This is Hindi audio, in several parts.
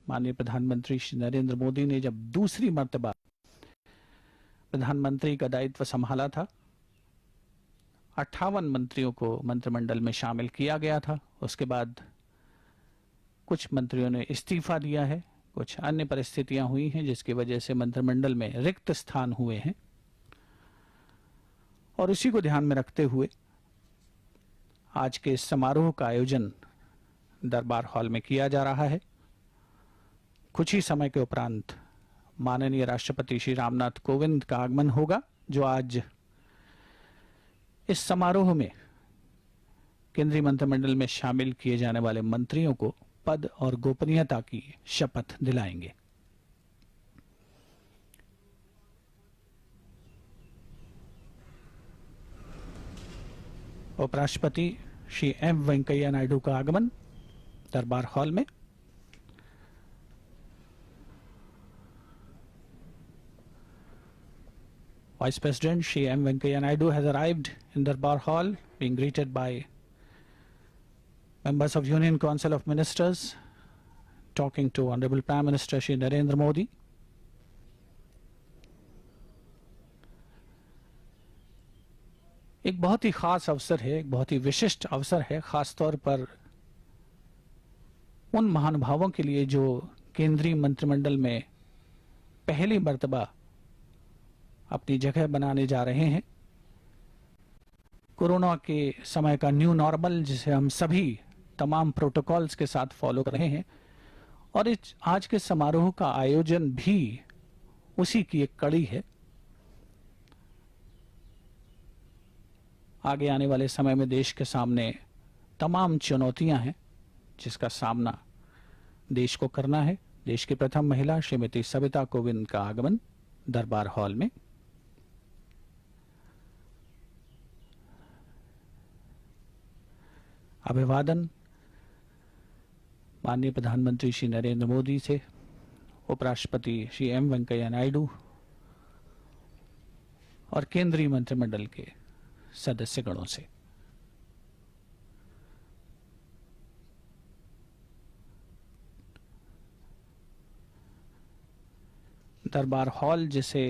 माननीय प्रधानमंत्री श्री नरेंद्र मोदी ने जब दूसरी मर्तबा प्रधानमंत्री का दायित्व संभाला था, 58 मंत्रियों को मंत्रिमंडल में शामिल किया गया था। उसके बाद कुछ मंत्रियों ने इस्तीफा दिया है, कुछ अन्य परिस्थितियां हुई हैं जिसकी वजह से मंत्रिमंडल में रिक्त स्थान हुए हैं, और उसी को ध्यान में रखते हुए आज के इस समारोह का आयोजन दरबार हॉल में किया जा रहा है। कुछ ही समय के उपरांत माननीय राष्ट्रपति श्री रामनाथ कोविंद का आगमन होगा, जो आज इस समारोह में केंद्रीय मंत्रिमंडल में शामिल किए जाने वाले मंत्रियों को पद और गोपनीयता की शपथ दिलाएंगे। उपराष्ट्रपति श्री एम वेंकैया नायडू का आगमन दरबार हॉल में। Vice President Shri M. Venkaiah Naidu has arrived in Darbar Hall, being greeted by members of Union Council of Ministers, talking to Honorable Prime Minister Shri Narendra Modi. एक बहुत ही खास अवसर है, एक बहुत ही विशिष्ट अवसर है, खास तौर पर उन महानुभावों के लिए जो केंद्रीय मंत्रिमंडल में पहली मर्तबा अपनी जगह बनाने जा रहे हैं। कोरोना के समय का न्यू नॉर्मल जिसे हम सभी तमाम प्रोटोकॉल्स के साथ फॉलो कर रहे हैं, और इस आज के समारोह का आयोजन भी उसी की एक कड़ी है। आगे आने वाले समय में देश के सामने तमाम चुनौतियां हैं जिसका सामना देश को करना है। देश की प्रथम महिला श्रीमती सविता कोविंद का आगमन दरबार हॉल में। अभिवादन माननीय प्रधानमंत्री श्री नरेंद्र मोदी से, उपराष्ट्रपति श्री एम वेंकैया नायडू और केंद्रीय मंत्रिमंडल के सदस्यगणों से। दरबार हॉल जिसे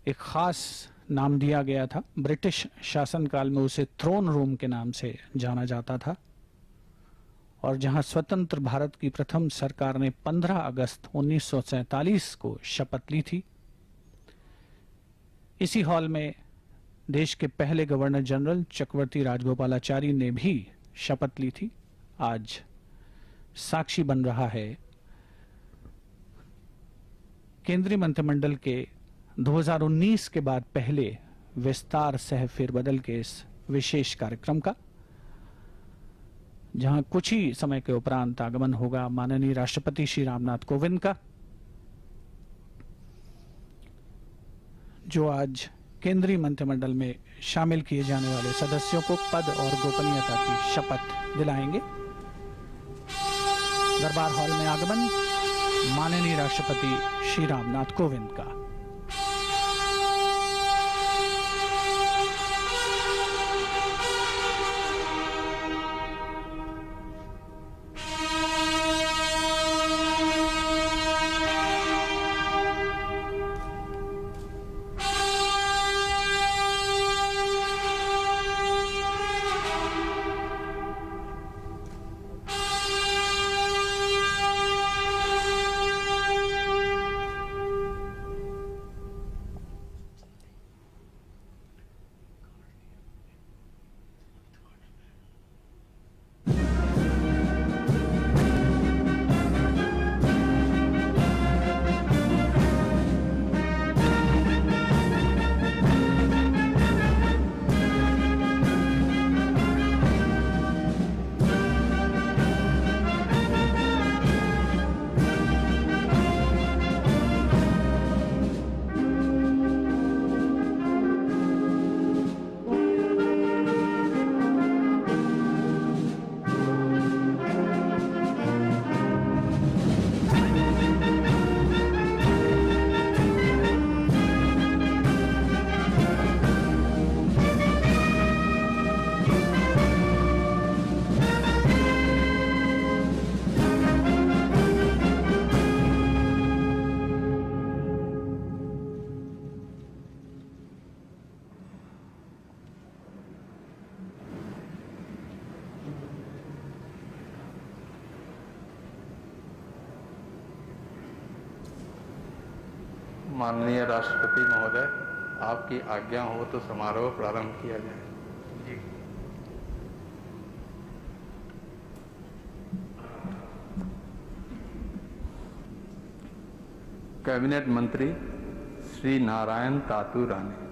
एक खास नाम दिया गया था, ब्रिटिश शासनकाल में उसे थ्रोन रूम के नाम से जाना जाता था, और जहां स्वतंत्र भारत की प्रथम सरकार ने 15 अगस्त 1947 को शपथ ली थी, इसी हॉल में देश के पहले गवर्नर जनरल चक्रवर्ती राजगोपालाचारी ने भी शपथ ली थी। आज साक्षी बन रहा है केंद्रीय मंत्रिमंडल के 2019 के बाद पहले विस्तार सह फेरबदल के इस विशेष कार्यक्रम का, जहां कुछ ही समय के उपरांत आगमन होगा माननीय राष्ट्रपति श्री रामनाथ कोविंद का, जो आज केंद्रीय मंत्रिमंडल में शामिल किए जाने वाले सदस्यों को पद और गोपनीयता की शपथ दिलाएंगे। दरबार हॉल में आगमन माननीय राष्ट्रपति श्री रामनाथ कोविंद का। माननीय राष्ट्रपति महोदय, आपकी आज्ञा हो तो समारोह प्रारंभ किया जाए। जी। कैबिनेट मंत्री श्री नारायण तातू राणे।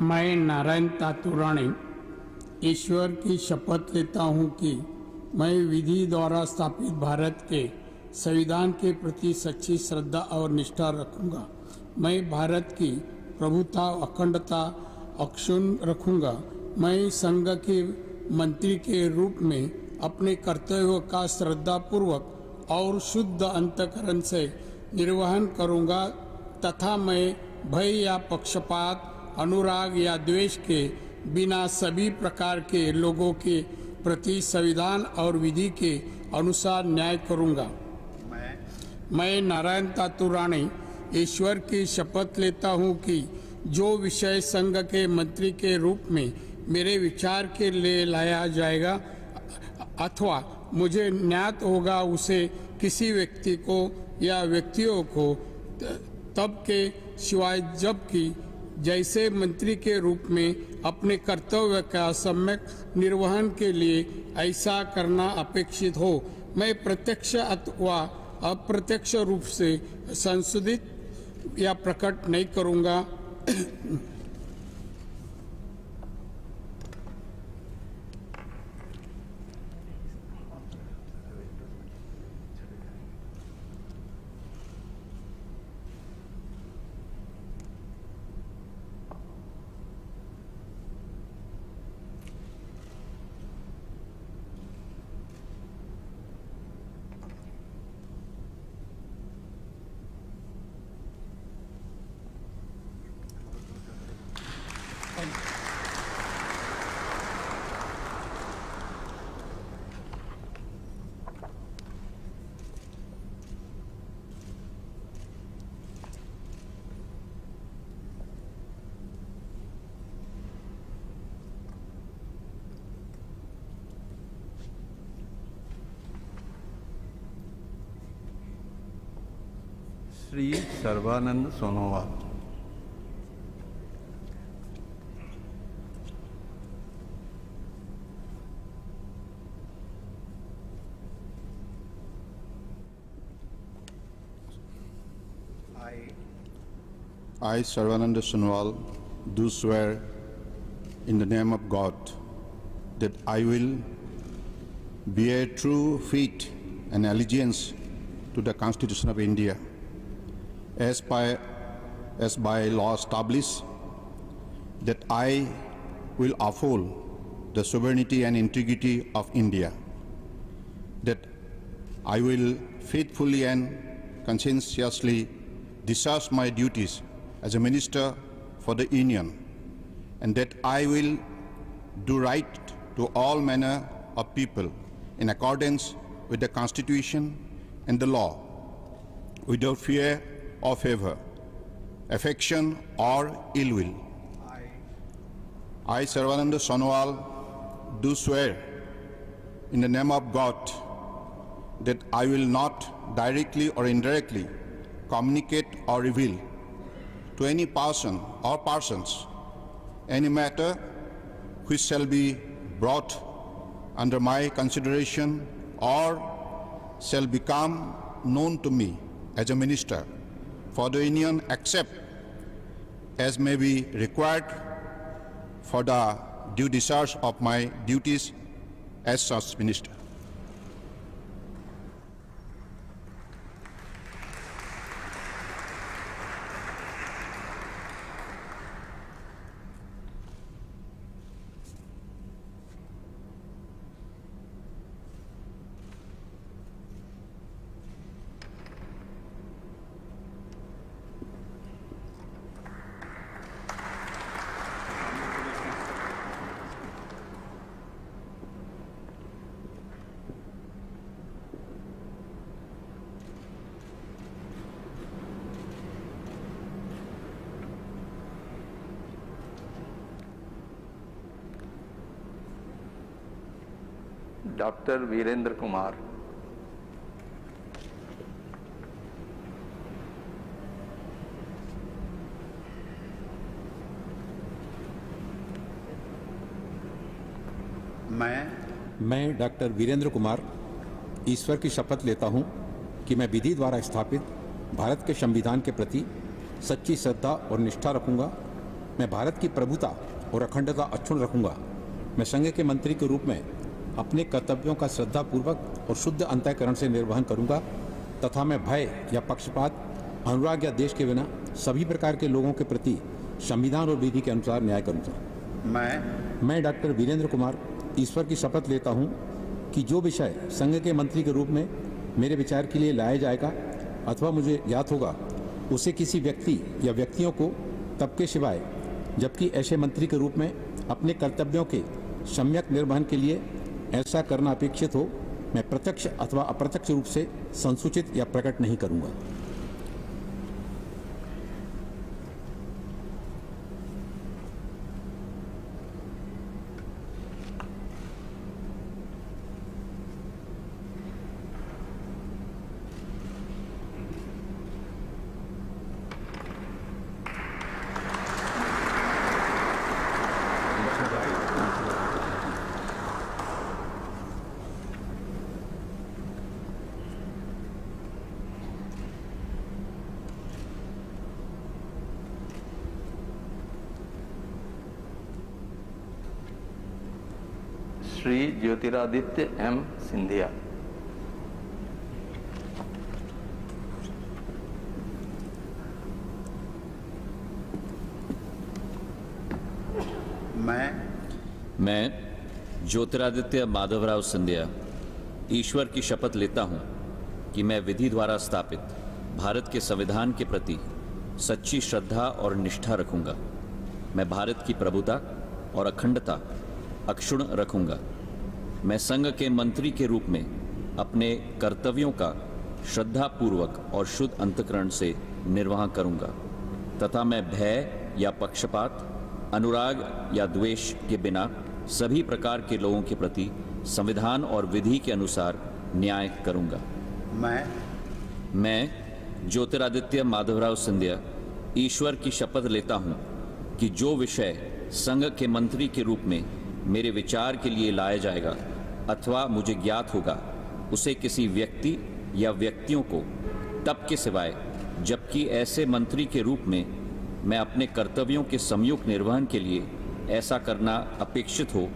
मैं नारायण तातू राणे ईश्वर की शपथ लेता हूं कि मैं विधि द्वारा स्थापित भारत के संविधान के प्रति सच्ची श्रद्धा और निष्ठा रखूंगा। मैं भारत की प्रभुता अखंडता अक्षुण्ण रखूंगा। मैं संघ के मंत्री के रूप में अपने कर्तव्यों का श्रद्धापूर्वक और शुद्ध अंतःकरण से निर्वहन करूंगा तथा मैं भय या पक्षपात, अनुराग या द्वेष के बिना सभी प्रकार के लोगों के प्रति संविधान और विधि के अनुसार न्याय करूंगा। मैं नारायण तातू राणे ईश्वर की शपथ लेता हूं कि जो विषय संघ के मंत्री के रूप में मेरे विचार के लिए लाया जाएगा अथवा मुझे ज्ञात होगा, उसे किसी व्यक्ति को या व्यक्तियों को तब के सिवाय जबकि जैसे मंत्री के रूप में अपने कर्तव्य का सम्यक निर्वहन के लिए ऐसा करना अपेक्षित हो, मैं प्रत्यक्ष अथवा अप्रत्यक्ष रूप से संशोधित या प्रकट नहीं करूंगा। Shri Sarbananda Sonowal. I, Sarvananda Sonowal, do swear in the name of God that I will bear true faith and allegiance to the Constitution of India as by law established, that I will uphold the sovereignty and integrity of India, that I will faithfully and conscientiously discharge my duties as a minister for the Union, and that I will do right to all manner of people in accordance with the Constitution and the law, without fear or favor, affection or ill will. I, Sarvananda Sonowal, do swear in the name of God that I will not directly or indirectly communicate or reveal to any person or persons any matter which shall be brought under my consideration or shall become known to me as a minister for the Union, except as may be required for the due discharge of my duties as such minister. Doctor Virendra Kumar. मैं डॉक्टर वीरेंद्र कुमार ईश्वर की शपथ लेता हूं कि मैं विधि द्वारा स्थापित भारत के संविधान के प्रति सच्ची श्रद्धा और निष्ठा रखूंगा। मैं भारत की प्रभुता और अखंडता अक्षुण्ण रखूंगा। मैं संघ के मंत्री के रूप में अपने कर्तव्यों का श्रद्धापूर्वक और शुद्ध अंतःकरण से निर्वहन करूंगा तथा मैं भय या पक्षपात, अनुराग या देश के बिना सभी प्रकार के लोगों के प्रति संविधान और विधि के अनुसार न्याय करूंगा। मैं डॉक्टर वीरेंद्र कुमार ईश्वर की शपथ लेता हूं कि जो विषय संघ के मंत्री के रूप में मेरे विचार के लिए लाया जाएगा अथवा मुझे ज्ञात होगा उसे किसी व्यक्ति या व्यक्तियों को तब के सिवाय जबकि ऐसे मंत्री के रूप में अपने कर्तव्यों के सम्यक निर्वहन के लिए ऐसा करना अपेक्षित हो मैं प्रत्यक्ष अथवा अप्रत्यक्ष रूप से संसूचित या प्रकट नहीं करूंगा। श्री ज्योतिरादित्य एम सिंधिया। मैं ज्योतिरादित्य माधवराव सिंधिया ईश्वर की शपथ लेता हूं कि मैं विधि द्वारा स्थापित भारत के संविधान के प्रति सच्ची श्रद्धा और निष्ठा रखूंगा। मैं भारत की प्रभुता और अखंडता अक्षुण्ण रखूंगा। मैं संघ के मंत्री के रूप में अपने कर्तव्यों का श्रद्धापूर्वक और शुद्ध अंतःकरण से निर्वाह करूंगा तथा मैं भय या पक्षपात, अनुराग या द्वेष के बिना सभी प्रकार के लोगों के प्रति संविधान और विधि के अनुसार न्याय करूंगा। मैं ज्योतिरादित्य माधवराव सिंधिया ईश्वर की शपथ लेता हूं कि जो विषय संघ के मंत्री के रूप में मेरे विचार के लिए लाया जाएगा अथवा मुझे ज्ञात होगा उसे किसी व्यक्ति या व्यक्तियों को तब के सिवाय जबकि ऐसे मंत्री के रूप में मैं अपने कर्तव्यों के सम्यक निर्वहन के लिए ऐसा करना अपेक्षित हो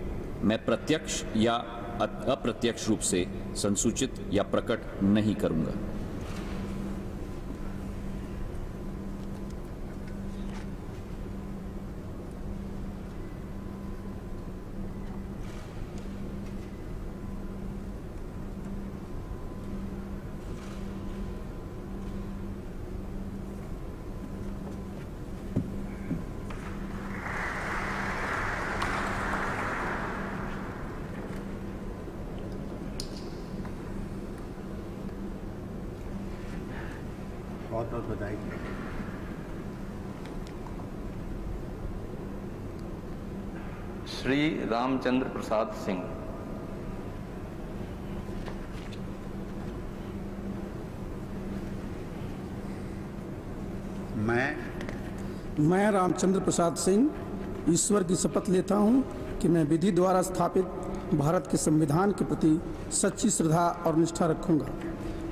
मैं प्रत्यक्ष या अप्रत्यक्ष रूप से संसूचित या प्रकट नहीं करूंगा। बहुत बहुत बधाई। श्री रामचंद्र प्रसाद सिंह। मैं रामचंद्र प्रसाद सिंह ईश्वर की शपथ लेता हूं कि मैं विधि द्वारा स्थापित भारत के संविधान के प्रति सच्ची श्रद्धा और निष्ठा रखूंगा।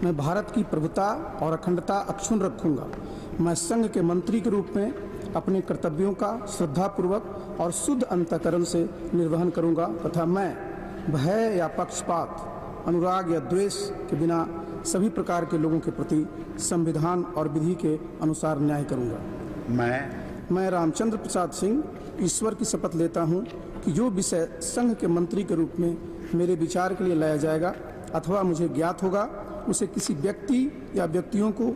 मैं भारत की प्रभुता और अखंडता अक्षुण्ण रखूंगा। मैं संघ के मंत्री के रूप में अपने कर्तव्यों का श्रद्धापूर्वक और शुद्ध अंतःकरण से निर्वहन करूंगा तथा मैं भय या पक्षपात, अनुराग या द्वेष के बिना सभी प्रकार के लोगों के प्रति संविधान और विधि के अनुसार न्याय करूंगा। मैं रामचंद्र प्रसाद सिंह ईश्वर की शपथ लेता हूं कि जो विषय संघ के मंत्री के रूप में मेरे विचार के लिए लाया जाएगा अथवा मुझे ज्ञात होगा उसे किसी व्यक्ति या व्यक्तियों को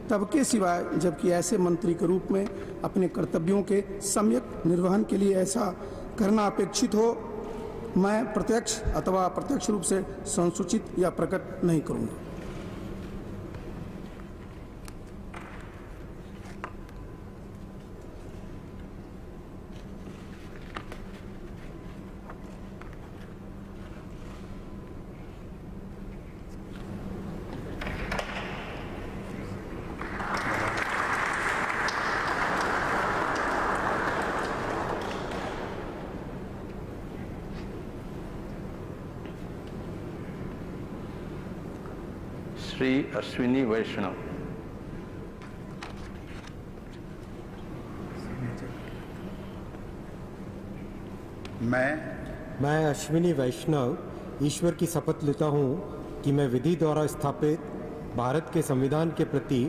तब के सिवाय जबकि ऐसे मंत्री के रूप में अपने कर्तव्यों के सम्यक निर्वहन के लिए ऐसा करना अपेक्षित हो मैं प्रत्यक्ष अथवा अप्रत्यक्ष रूप से संसूचित या प्रकट नहीं करूंगा। श्री अश्विनी वैष्णव। मैं अश्विनी वैष्णव ईश्वर की शपथ लेता हूँ कि मैं विधि द्वारा स्थापित भारत के संविधान के प्रति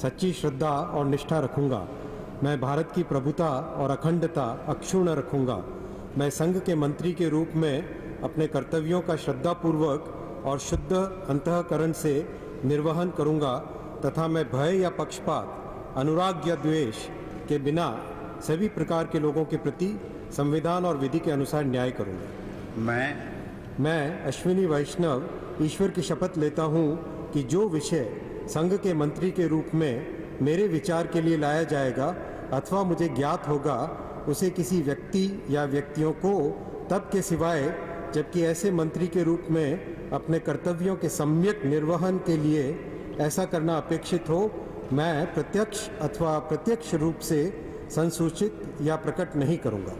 सच्ची श्रद्धा और निष्ठा रखूँगा। मैं भारत की प्रभुता और अखंडता अक्षुण्ण रखूँगा। मैं संघ के मंत्री के रूप में अपने कर्तव्यों का श्रद्धापूर्वक और शुद्ध अंतःकरण से निर्वहन करूँगा तथा मैं भय या पक्षपात, अनुराग या द्वेष के बिना सभी प्रकार के लोगों के प्रति संविधान और विधि के अनुसार न्याय करूँगा। मैं अश्विनी वैष्णव ईश्वर की शपथ लेता हूँ कि जो विषय संघ के मंत्री के रूप में मेरे विचार के लिए लाया जाएगा अथवा मुझे ज्ञात होगा उसे किसी व्यक्ति या व्यक्तियों को तब के सिवाय जबकि ऐसे मंत्री के रूप में अपने कर्तव्यों के सम्यक निर्वहन के लिए ऐसा करना अपेक्षित हो, मैं प्रत्यक्ष अथवा अप्रत्यक्ष रूप से संसूचित या प्रकट नहीं करूँगा।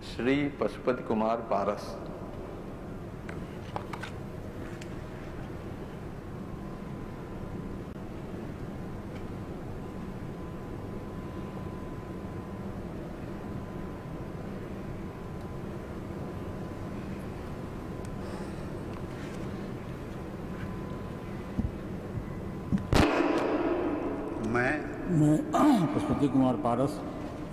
श्री पशुपति कुमार पारस। मैं पशुपति कुमार पारस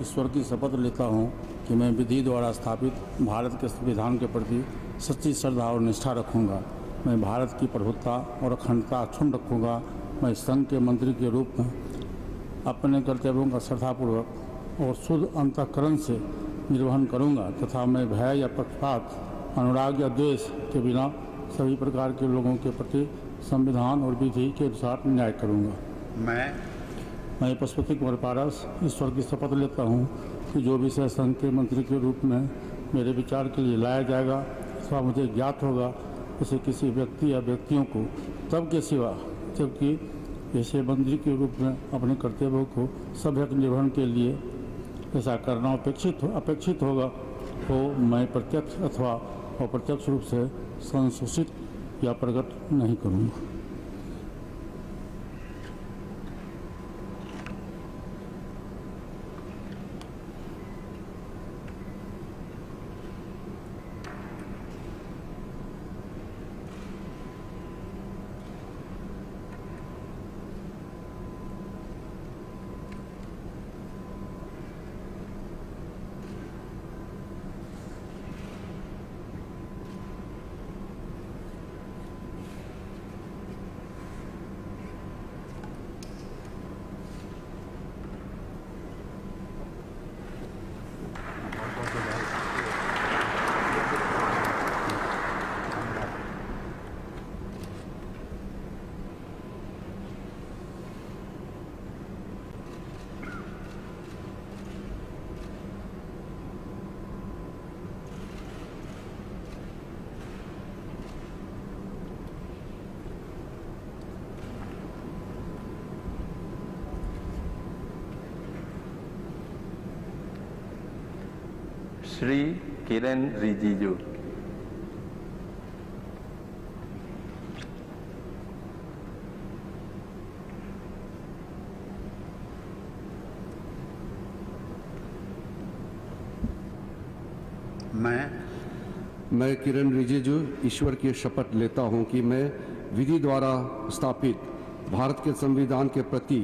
ईश्वर की शपथ लेता हूँ कि मैं विधि द्वारा स्थापित भारत के संविधान के प्रति सच्ची श्रद्धा और निष्ठा रखूँगा। मैं भारत की प्रभुता और अखंडता अक्षुण्ण रखूँगा। मैं संघ के मंत्री के रूप में अपने कर्तव्यों का श्रद्धापूर्वक और शुद्ध अंतःकरण से निर्वहन करूँगा तथा मैं भय या पक्षपात, अनुराग या द्वेष के बिना सभी प्रकार के लोगों के प्रति संविधान और विधि के अनुसार न्याय करूँगा। मैं पशुपति कुमार पारस ईश्वर की शपथ लेता हूँ कि जो विषय संघ के मंत्री के रूप में मेरे विचार के लिए लाया जाएगा अथवा मुझे ज्ञात होगा उसे किसी व्यक्ति या व्यक्तियों को तब के सिवा जबकि ऐसे मंत्री के रूप में अपने कर्तव्यों को सभ्यक निर्वहन के लिए ऐसा करना अपेक्षित होगा तो मैं प्रत्यक्ष अथवा अप्रत्यक्ष रूप से संसूचित या प्रकट नहीं करूँगा। श्री किरण रिजिजू। मैं किरण रिजिजू ईश्वर की शपथ लेता हूं कि मैं विधि द्वारा स्थापित भारत के संविधान के प्रति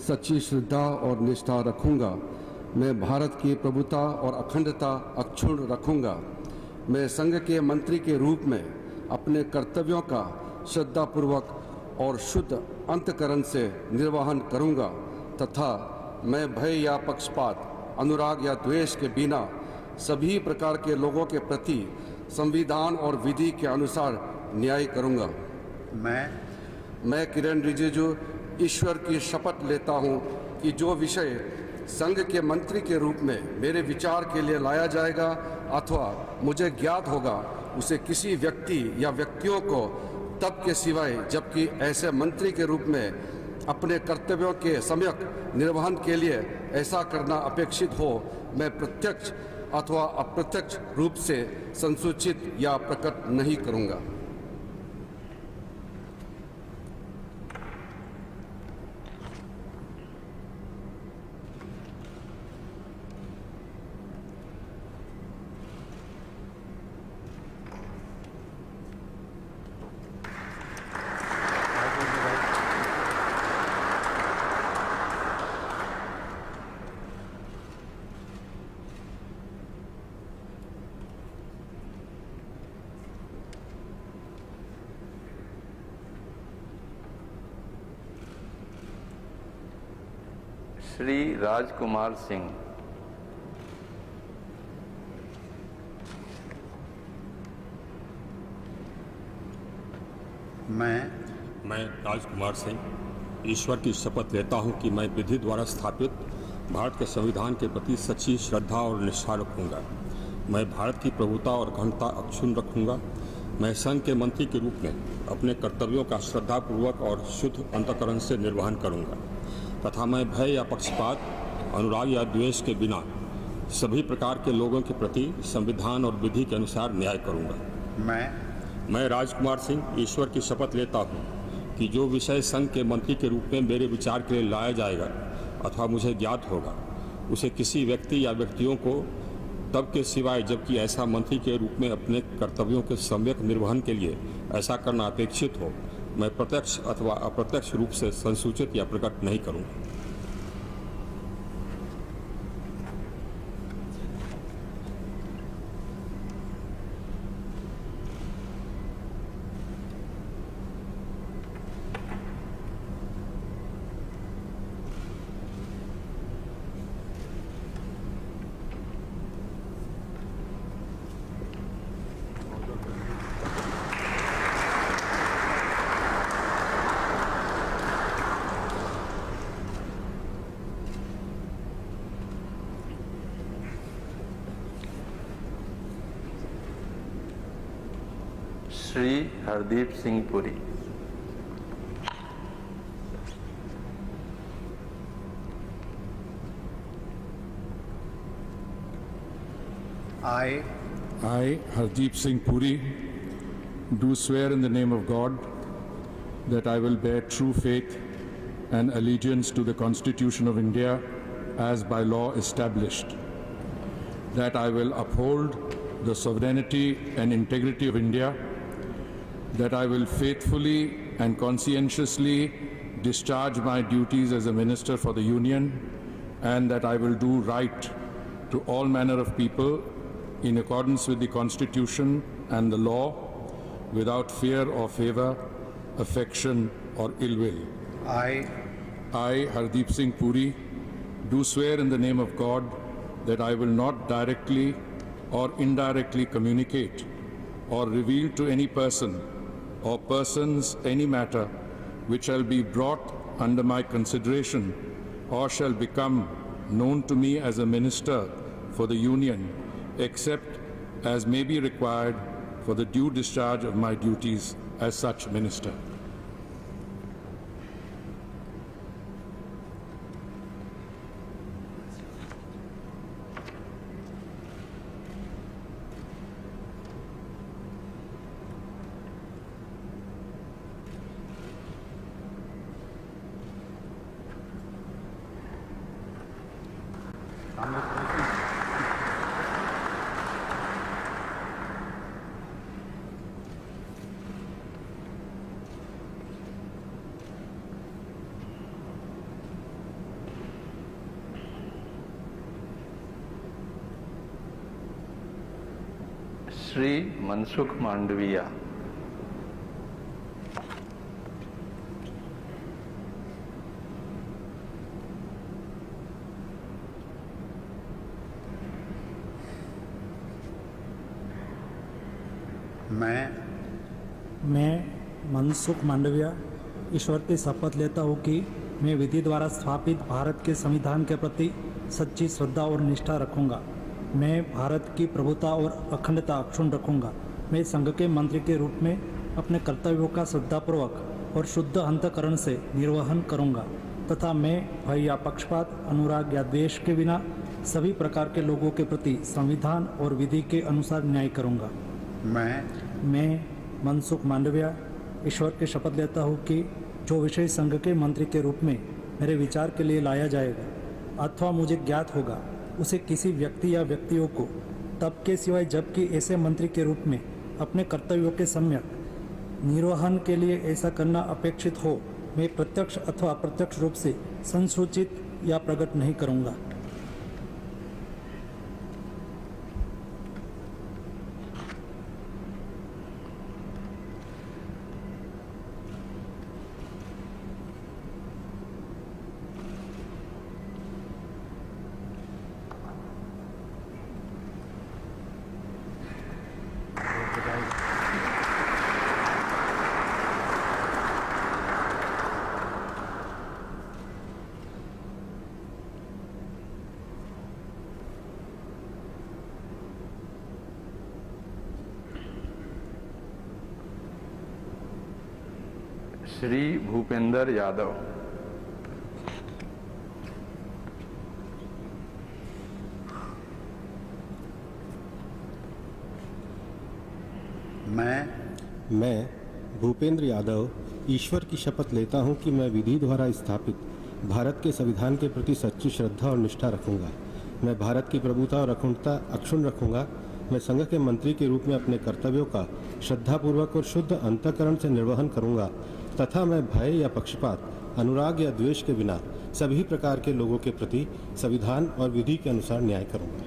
सच्ची श्रद्धा और निष्ठा रखूंगा। मैं भारत की प्रभुता और अखंडता अक्षुण्ण रखूंगा। मैं संघ के मंत्री के रूप में अपने कर्तव्यों का श्रद्धापूर्वक और शुद्ध अंतःकरण से निर्वहन करूंगा तथा मैं भय या पक्षपात, अनुराग या द्वेष के बिना सभी प्रकार के लोगों के प्रति संविधान और विधि के अनुसार न्याय करूंगा। मैं किरण रिजिजू ईश्वर की शपथ लेता हूं कि जो विषय संघ के मंत्री के रूप में मेरे विचार के लिए लाया जाएगा अथवा मुझे ज्ञात होगा, उसे किसी व्यक्ति या व्यक्तियों को तब के सिवाय जबकि ऐसे मंत्री के रूप में अपने कर्तव्यों के सम्यक निर्वहन के लिए ऐसा करना अपेक्षित हो, मैं प्रत्यक्ष अथवा अप्रत्यक्ष रूप से संसूचित या प्रकट नहीं करूंगा। श्री राजकुमार सिंह। मैं राजकुमार सिंह ईश्वर की शपथ लेता हूं कि मैं विधि द्वारा स्थापित भारत के संविधान के प्रति सच्ची श्रद्धा और निष्ठा रखूंगा। मैं भारत की प्रभुता और अखंडता अक्षुण्ण रखूंगा। मैं संघ के मंत्री के रूप में अपने कर्तव्यों का श्रद्धापूर्वक और शुद्ध अंतःकरण से निर्वहन करूंगा तथा मैं भय या पक्षपात, अनुराग या द्वेष के बिना सभी प्रकार के लोगों के प्रति संविधान और विधि के अनुसार न्याय करूंगा। मैं राजकुमार सिंह ईश्वर की शपथ लेता हूं कि जो विषय संघ के मंत्री के रूप में मेरे विचार के लिए लाया जाएगा अथवा मुझे ज्ञात होगा, उसे किसी व्यक्ति या व्यक्तियों को तब के सिवाय जबकि ऐसा मंत्री के रूप में अपने कर्तव्यों के सम्यक निर्वहन के लिए ऐसा करना अपेक्षित हो, मैं प्रत्यक्ष अथवा अप्रत्यक्ष रूप से संसूचित या प्रकट नहीं करूंगा। Shri Hardeep Singh Puri. I, Hardeep Singh Puri, do swear in the name of God that I will bear true faith and allegiance to the Constitution of India as by law established, that I will uphold the sovereignty and integrity of India, that I will faithfully and conscientiously discharge my duties as a Minister for the Union, and that I will do right to all manner of people in accordance with the Constitution and the law, without fear or favor, affection or ill will. I, Hardeep Singh Puri, do swear in the name of God that I will not directly or indirectly communicate or reveal to any person or persons any matter which shall be brought under my consideration or shall become known to me as a minister for the Union, except as may be required for the due discharge of my duties as such minister. Shri Mansukh Mandaviya. मैं मनसुख मांडविया ईश्वर की शपथ लेता हूँ कि मैं विधि द्वारा स्थापित भारत के संविधान के प्रति सच्ची श्रद्धा और निष्ठा रखूंगा। मैं भारत की प्रभुता और अखंडता अक्षुण्ण रखूंगा। मैं संघ के मंत्री के रूप में अपने कर्तव्यों का श्रद्धापूर्वक और शुद्ध अंतःकरण से निर्वहन करूंगा तथा मैं भय या पक्षपात, अनुराग या द्वेष के बिना सभी प्रकार के लोगों के प्रति संविधान और विधि के अनुसार न्याय करूंगा। मैं मनसुख मांडविया ईश्वर की शपथ लेता हूँ कि जो विषय संघ के मंत्री के रूप में मेरे विचार के लिए लाया जाएगा अथवा मुझे ज्ञात होगा उसे किसी व्यक्ति या व्यक्तियों को तब के सिवाय जबकि ऐसे मंत्री के रूप में अपने कर्तव्यों के सम्यक निर्वहन के लिए ऐसा करना अपेक्षित हो मैं प्रत्यक्ष अथवा अप्रत्यक्ष रूप से संसूचित या प्रकट नहीं करूँगा। श्री भूपेंद्र यादव। मैं भूपेंद्र यादव ईश्वर की शपथ लेता हूं कि मैं विधि द्वारा स्थापित भारत के संविधान के प्रति सच्ची श्रद्धा और निष्ठा रखूंगा। मैं भारत की प्रभुता और अखंडता अक्षुण्ण रखूंगा। मैं संघ के मंत्री के रूप में अपने कर्तव्यों का श्रद्धापूर्वक और शुद्ध अंतःकरण से निर्वहन करूंगा तथा मैं भय या पक्षपात, अनुराग या द्वेष के बिना सभी प्रकार के लोगों के प्रति संविधान और विधि के अनुसार न्याय करूंगा।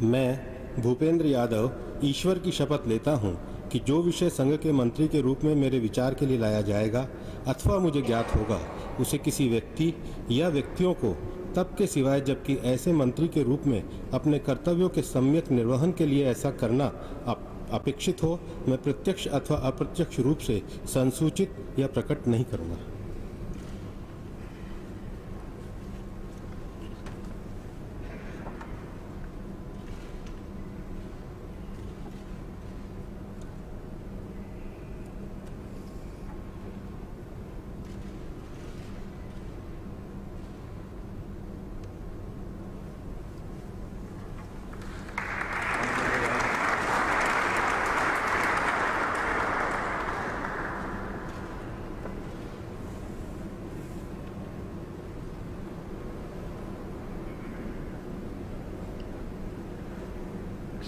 मैं भूपेंद्र यादव ईश्वर की शपथ लेता हूं कि जो विषय संघ के मंत्री के रूप में मेरे विचार के लिए लाया जाएगा अथवा मुझे ज्ञात होगा उसे किसी व्यक्ति या व्यक्तियों को तब के सिवाय जबकि ऐसे मंत्री के रूप में अपने कर्तव्यों के सम्यक निर्वहन के लिए ऐसा करना अपेक्षित हो मैं प्रत्यक्ष अथवा अप्रत्यक्ष रूप से संसूचित या प्रकट नहीं करूंगा।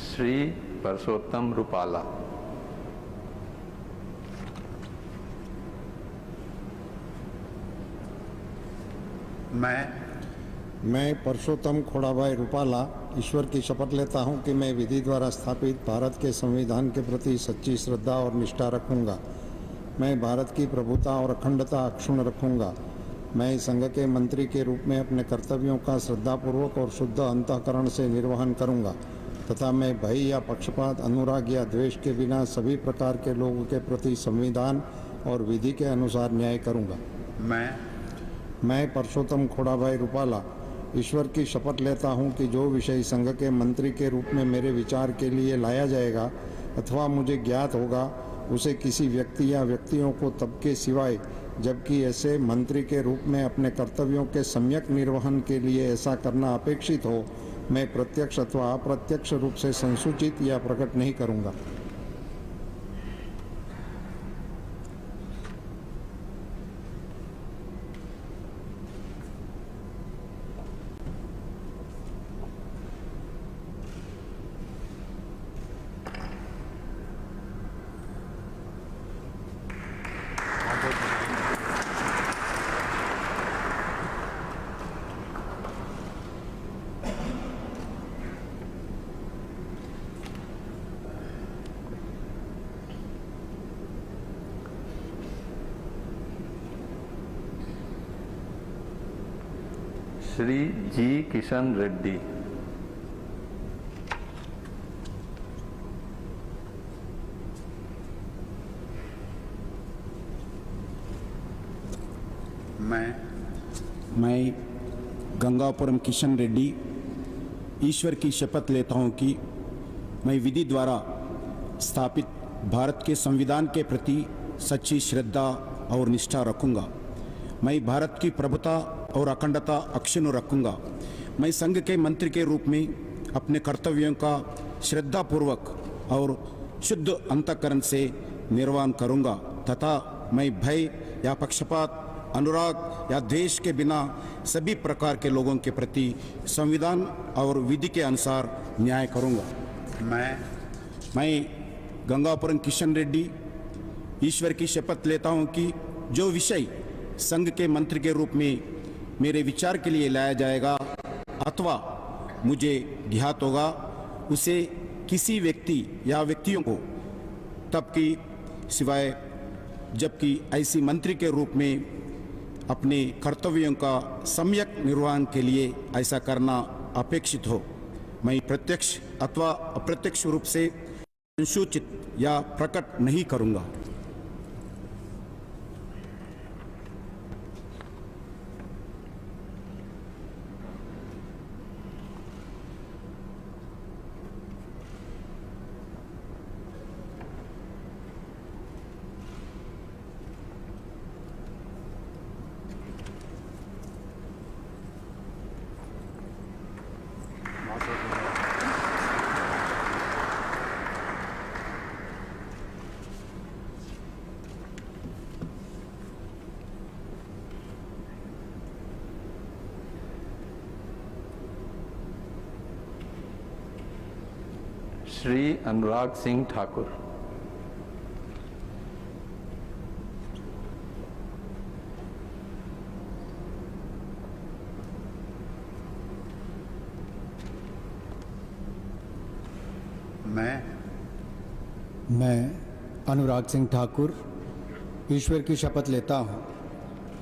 श्री परसोत्तम रूपाला। मैं परसोत्तम खोड़ाभाई रूपाला ईश्वर की शपथ लेता हूं कि मैं विधि द्वारा स्थापित भारत के संविधान के प्रति सच्ची श्रद्धा और निष्ठा रखूंगा। मैं भारत की प्रभुता और अखंडता अक्षुण्ण रखूंगा। मैं संघ के मंत्री के रूप में अपने कर्तव्यों का श्रद्धापूर्वक और शुद्ध अंतःकरण से निर्वहन करूंगा तथा मैं भय या पक्षपात, अनुराग या द्वेष के बिना सभी प्रकार के लोगों के प्रति संविधान और विधि के अनुसार न्याय करूंगा। मैं परसोत्तम खोड़ाभाई रूपाला ईश्वर की शपथ लेता हूं कि जो विषय संघ के मंत्री के रूप में मेरे विचार के लिए लाया जाएगा अथवा मुझे ज्ञात होगा उसे किसी व्यक्ति या व्यक्तियों को तब के सिवाय जबकि ऐसे मंत्री के रूप में अपने कर्तव्यों के सम्यक निर्वहन के लिए ऐसा करना अपेक्षित हो मैं प्रत्यक्ष अथवा अप्रत्यक्ष रूप से संसूचित या प्रकट नहीं करूंगा। श्री जी किशन रेड्डी। मैं गंगापुरम किशन रेड्डी ईश्वर की शपथ लेता हूं कि मैं विधि द्वारा स्थापित भारत के संविधान के प्रति सच्ची श्रद्धा और निष्ठा रखूंगा। मैं भारत की प्रभुता और अखंडता अक्षुण्ण रखूंगा। मैं संघ के मंत्री के रूप में अपने कर्तव्यों का श्रद्धापूर्वक और शुद्ध अंतःकरण से निर्वहन करूंगा तथा मैं भय या पक्षपात, अनुराग या द्वेष के बिना सभी प्रकार के लोगों के प्रति संविधान और विधि के अनुसार न्याय करूंगा। मैं गंगापुरम किशन रेड्डी ईश्वर की शपथ लेता हूं कि जो विषय संघ के मंत्री के रूप में मेरे विचार के लिए लाया जाएगा अथवा मुझे ज्ञात होगा उसे किसी व्यक्ति या व्यक्तियों को तब की सिवाय जबकि ऐसी मंत्री के रूप में अपने कर्तव्यों का सम्यक निर्वहन के लिए ऐसा करना अपेक्षित हो, मैं प्रत्यक्ष अथवा अप्रत्यक्ष रूप से संसूचित या प्रकट नहीं करूंगा। श्री अनुराग सिंह ठाकुर। मैं अनुराग सिंह ठाकुर ईश्वर की शपथ लेता हूँ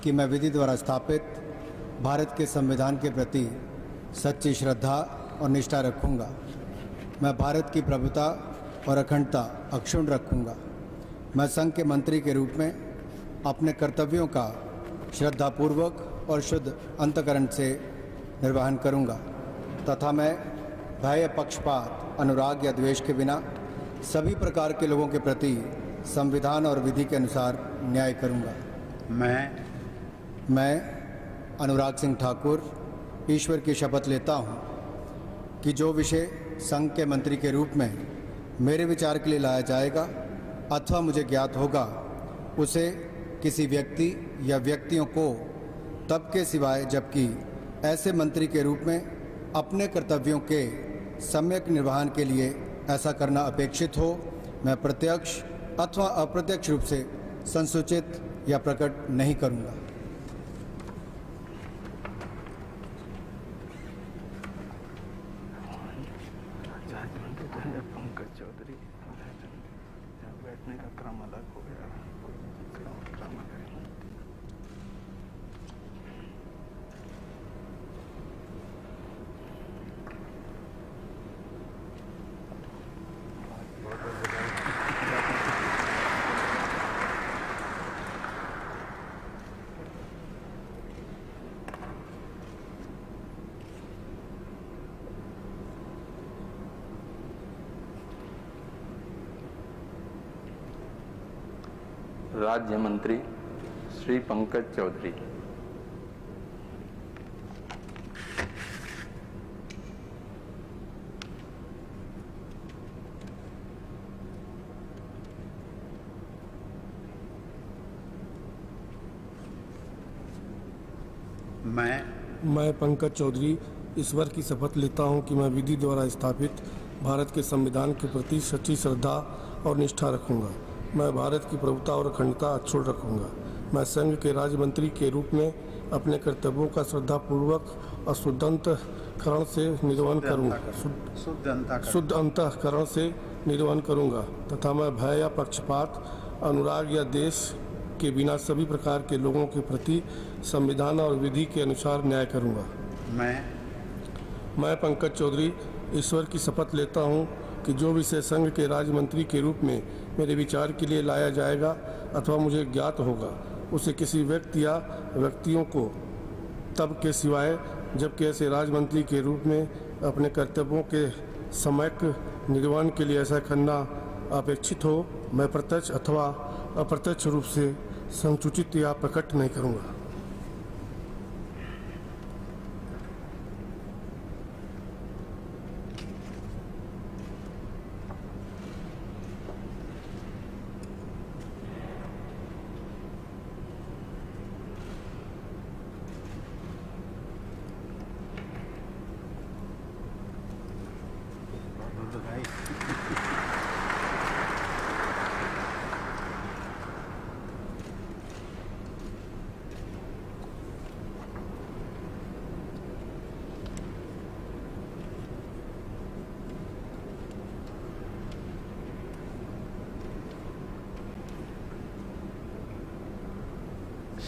कि मैं विधि द्वारा स्थापित भारत के संविधान के प्रति सच्ची श्रद्धा और निष्ठा रखूँगा। मैं भारत की प्रभुता और अखंडता अक्षुण्ण रखूँगा। मैं संघ के मंत्री के रूप में अपने कर्तव्यों का श्रद्धापूर्वक और शुद्ध अंतःकरण से निर्वहन करूँगा तथा मैं भय, पक्षपात, अनुराग या द्वेष के बिना सभी प्रकार के लोगों के प्रति संविधान और विधि के अनुसार न्याय करूँगा। मैं अनुराग सिंह ठाकुर ईश्वर की शपथ लेता हूँ कि जो विषय संघ के मंत्री के रूप में मेरे विचार के लिए लाया जाएगा अथवा मुझे ज्ञात होगा उसे किसी व्यक्ति या व्यक्तियों को तब के सिवाय जबकि ऐसे मंत्री के रूप में अपने कर्तव्यों के सम्यक निर्वहन के लिए ऐसा करना अपेक्षित हो, मैं प्रत्यक्ष अथवा अप्रत्यक्ष रूप से संसूचित या प्रकट नहीं करूँगा। पंकज चौधरी बैठने का क्रम अलग हो गया। राज्य मंत्री श्री पंकज चौधरी। मैं पंकज चौधरी ईश्वर की शपथ लेता हूं कि मैं विधि द्वारा स्थापित भारत के संविधान के प्रति सच्ची श्रद्धा और निष्ठा रखूंगा। मैं भारत की प्रभुता और अखंडता अक्षुण्ण रखूंगा। मैं संघ के राज्य मंत्री के रूप में अपने कर्तव्यों का श्रद्धापूर्वक और शुद्ध अंतःकरण से निर्वहन करूंगा। शुद्ध अंतःकरण से निर्वहन करूंगा तथा मैं भय या पक्षपात, अनुराग या देश के बिना सभी प्रकार के लोगों के प्रति संविधान और विधि के अनुसार न्याय करूंगा। मैं पंकज चौधरी ईश्वर की शपथ लेता हूं कि जो विषय संघ के राज्य मंत्री के रूप में मेरे विचार के लिए लाया जाएगा अथवा मुझे ज्ञात होगा उसे किसी व्यक्ति या व्यक्तियों को तब के सिवाय जबकि ऐसे राज्य मंत्री के रूप में अपने कर्तव्यों के सम्यक निर्वहन के लिए ऐसा करना अपेक्षित हो, मैं प्रत्यक्ष अथवा अप्रत्यक्ष रूप से संसूचित या प्रकट नहीं करूँगा।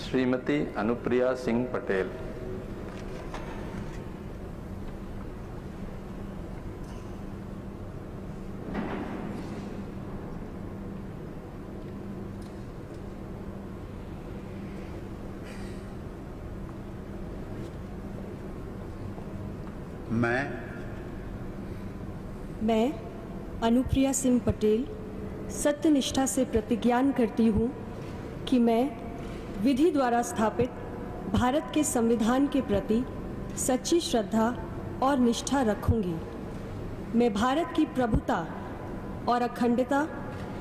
श्रीमती अनुप्रिया सिंह पटेल। मैं अनुप्रिया सिंह पटेल सत्यनिष्ठा से प्रतिज्ञान करती हूँ कि मैं विधि द्वारा स्थापित भारत के संविधान के प्रति सच्ची श्रद्धा और निष्ठा रखूंगी। मैं भारत की प्रभुता और अखंडता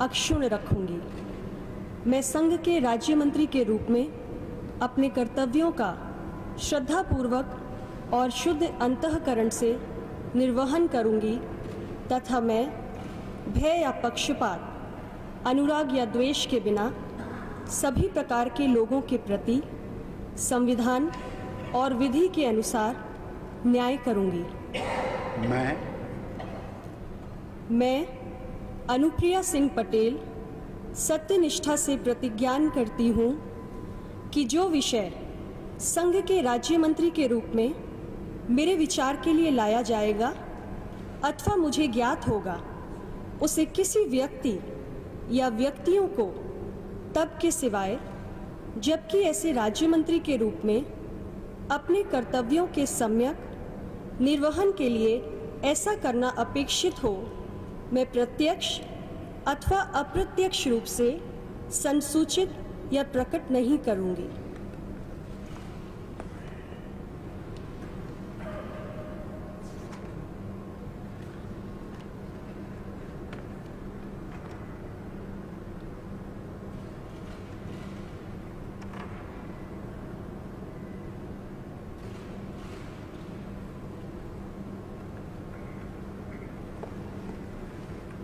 अक्षुण्ण रखूंगी। मैं संघ के राज्य मंत्री के रूप में अपने कर्तव्यों का श्रद्धापूर्वक और शुद्ध अंतःकरण से निर्वहन करूंगी तथा मैं भय या पक्षपात, अनुराग या द्वेष के बिना सभी प्रकार के लोगों के प्रति संविधान और विधि के अनुसार न्याय करूंगी। मैं अनुप्रिया सिंह पटेल सत्यनिष्ठा से प्रतिज्ञान करती हूँ कि जो विषय संघ के राज्य मंत्री के रूप में मेरे विचार के लिए लाया जाएगा अथवा मुझे ज्ञात होगा, उसे किसी व्यक्ति या व्यक्तियों को तब के सिवाय जबकि ऐसे राज्य मंत्री के रूप में अपने कर्तव्यों के सम्यक निर्वहन के लिए ऐसा करना अपेक्षित हो, मैं प्रत्यक्ष अथवा अप्रत्यक्ष रूप से संसूचित या प्रकट नहीं करूंगी।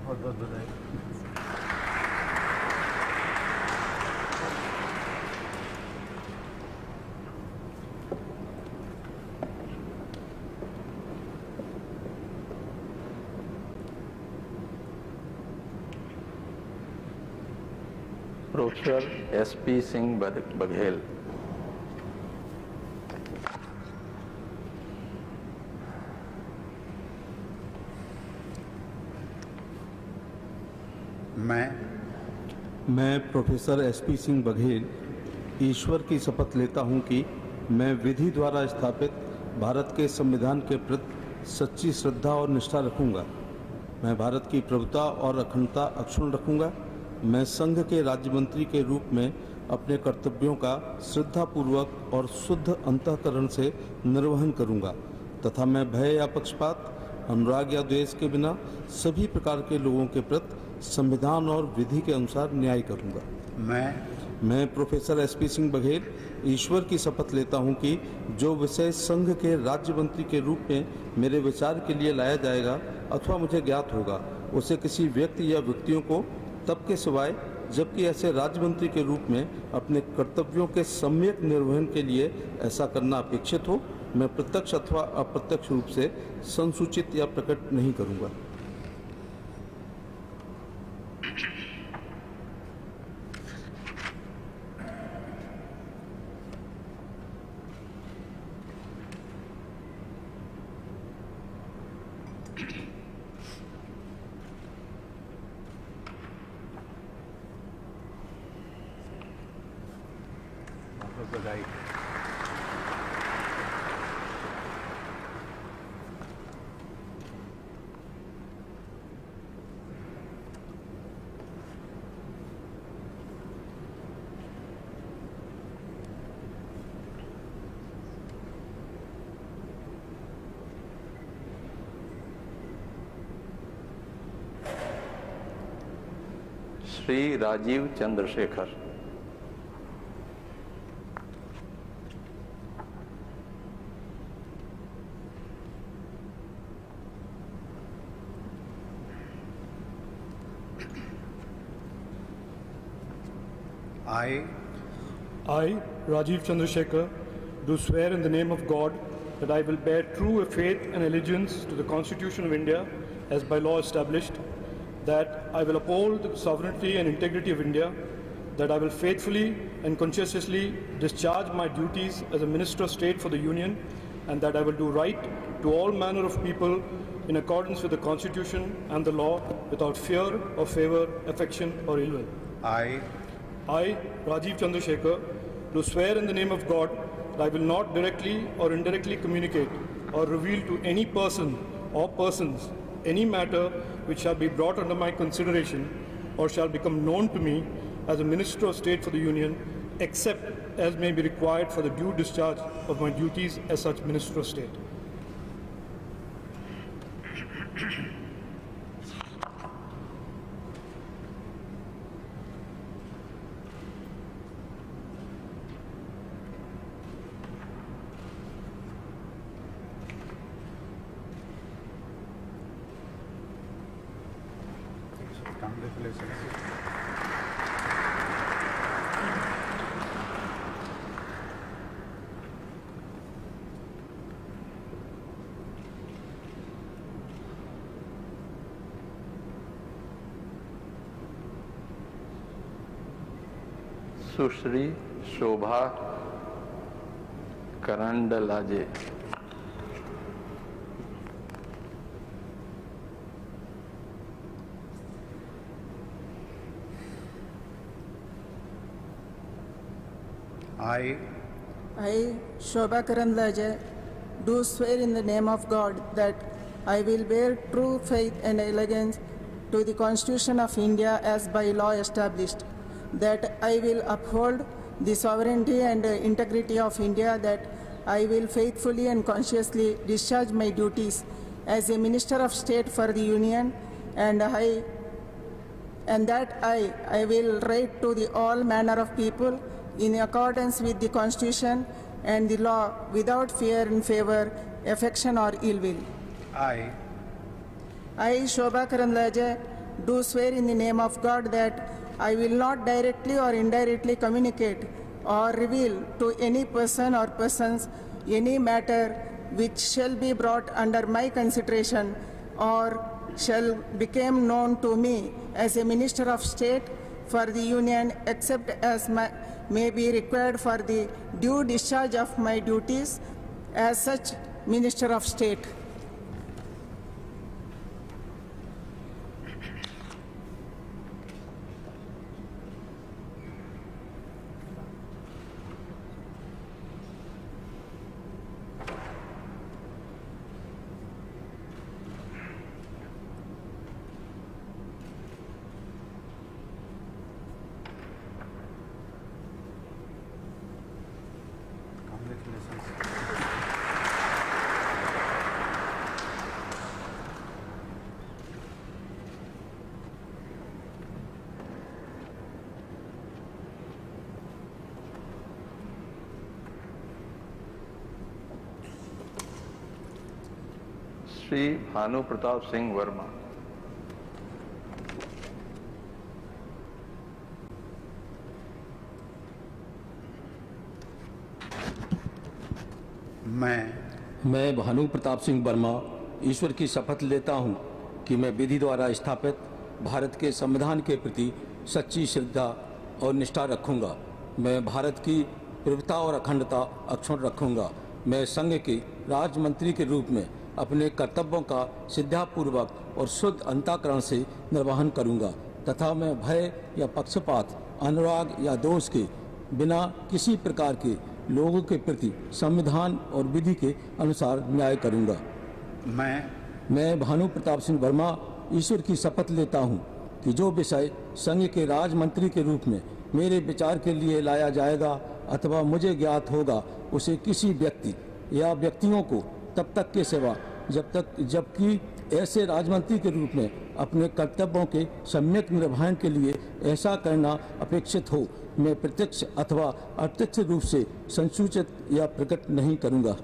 बहुत बहुत बधाई। Professor SP Singh Baghel. मैं प्रोफेसर एसपी सिंह बघेल ईश्वर की शपथ लेता हूं कि मैं विधि द्वारा स्थापित भारत के संविधान के प्रति सच्ची श्रद्धा और निष्ठा रखूंगा। मैं भारत की प्रभुता और अखंडता अक्षुण्ण रखूंगा। मैं संघ के राज्य मंत्री के रूप में अपने कर्तव्यों का श्रद्धापूर्वक और शुद्ध अंतःकरण से निर्वहन करूंगा तथा मैं भय या पक्षपात, अनुराग या द्वेष के बिना सभी प्रकार के लोगों के प्रति संविधान और विधि के अनुसार न्याय करूंगा। मैं प्रोफेसर एसपी सिंह बघेल ईश्वर की शपथ लेता हूं कि जो विषय संघ के राज्य मंत्री के रूप में मेरे विचार के लिए लाया जाएगा अथवा मुझे ज्ञात होगा, उसे किसी व्यक्ति या व्यक्तियों को तब के सिवाय जबकि ऐसे राज्य मंत्री के रूप में अपने कर्तव्यों के सम्यक निर्वहन के लिए ऐसा करना अपेक्षित हो, मैं प्रत्यक्ष अथवा अप्रत्यक्ष रूप से संसूचित या प्रकट नहीं करूंगा। बधाई। Shri Rajiv Chandrashekhar. I, Rajiv Chandrasekhar, do swear in the name of God that I will bear true faith and allegiance to the Constitution of India as by law established, that I will uphold the sovereignty and integrity of India, that I will faithfully and conscientiously discharge my duties as a Minister of State for the Union, and that I will do right to all manner of people in accordance with the Constitution and the law without fear or favor, affection or ill will. I, Rajiv Chandrasekhar, do swear in the name of God that I will not directly or indirectly communicate or reveal to any person or persons any matter which shall be brought under my consideration or shall become known to me as a Minister of State for the Union, except as may be required for the due discharge of my duties as such Minister of State. Sushri Shobha करंडलाजे। I, Shobha Karandlaje, do swear in the name of God that I will bear true faith and allegiance to the Constitution of India as by law established, that I will uphold the sovereignty and integrity of India, that I will faithfully and conscientiously discharge my duties as a Minister of State for the Union, and that I will write to the all manner of people in accordance with the Constitution and the law without fear and favor, affection or ill will. I, Shobha Karandlaje, do swear in the name of God that I will not directly or indirectly communicate or reveal to any person or persons any matter which shall be brought under my consideration or shall become known to me as a Minister of State for the Union, except as may be required for the due discharge of my duties as such Minister of State. Shri Bhanu Pratap Singh Verma. मैं भानु प्रताप सिंह वर्मा ईश्वर की शपथ लेता हूं कि मैं विधि द्वारा स्थापित भारत के संविधान के प्रति सच्ची श्रद्धा और निष्ठा रखूंगा। मैं भारत की प्रभुता और अखंडता अक्षुण्ण रखूंगा। मैं संघ के राज्य मंत्री के रूप में अपने कर्तव्यों का श्रद्धापूर्वक और शुद्ध अंतःकरण से निर्वहन करूंगा तथा मैं भय या पक्षपात, अनुराग या दोष के बिना किसी प्रकार के लोगों के प्रति संविधान और विधि के अनुसार न्याय करूंगा। मैं भानु प्रताप सिंह वर्मा ईश्वर की शपथ लेता हूं कि जो विषय संघ के राज मंत्री के रूप में मेरे विचार के लिए लाया जाएगा अथवा मुझे ज्ञात होगा, उसे किसी व्यक्ति या व्यक्तियों को तब तक के सिवा जबकि ऐसे राजमंत्री के रूप में अपने कर्तव्यों के सम्यक निर्वहन के लिए ऐसा करना अपेक्षित हो, मैं प्रत्यक्ष अथवा अप्रत्यक्ष रूप से संसूचित या प्रकट नहीं करूंगा।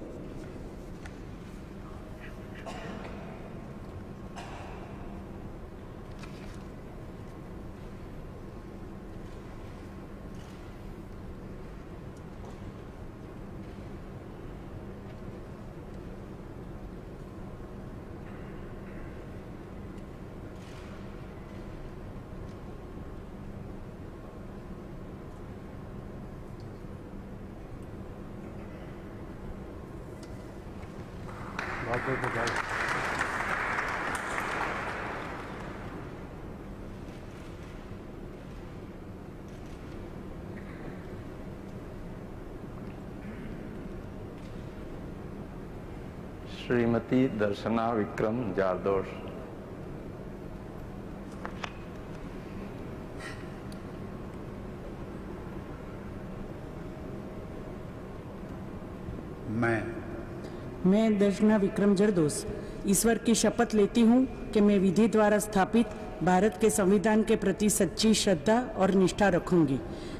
श्रीमती दर्शना विक्रम जारदोश। मैं दर्शना विक्रम जरदोस ईश्वर की शपथ लेती हूँ कि मैं विधि द्वारा स्थापित भारत के संविधान के प्रति सच्ची श्रद्धा और निष्ठा रखूंगी।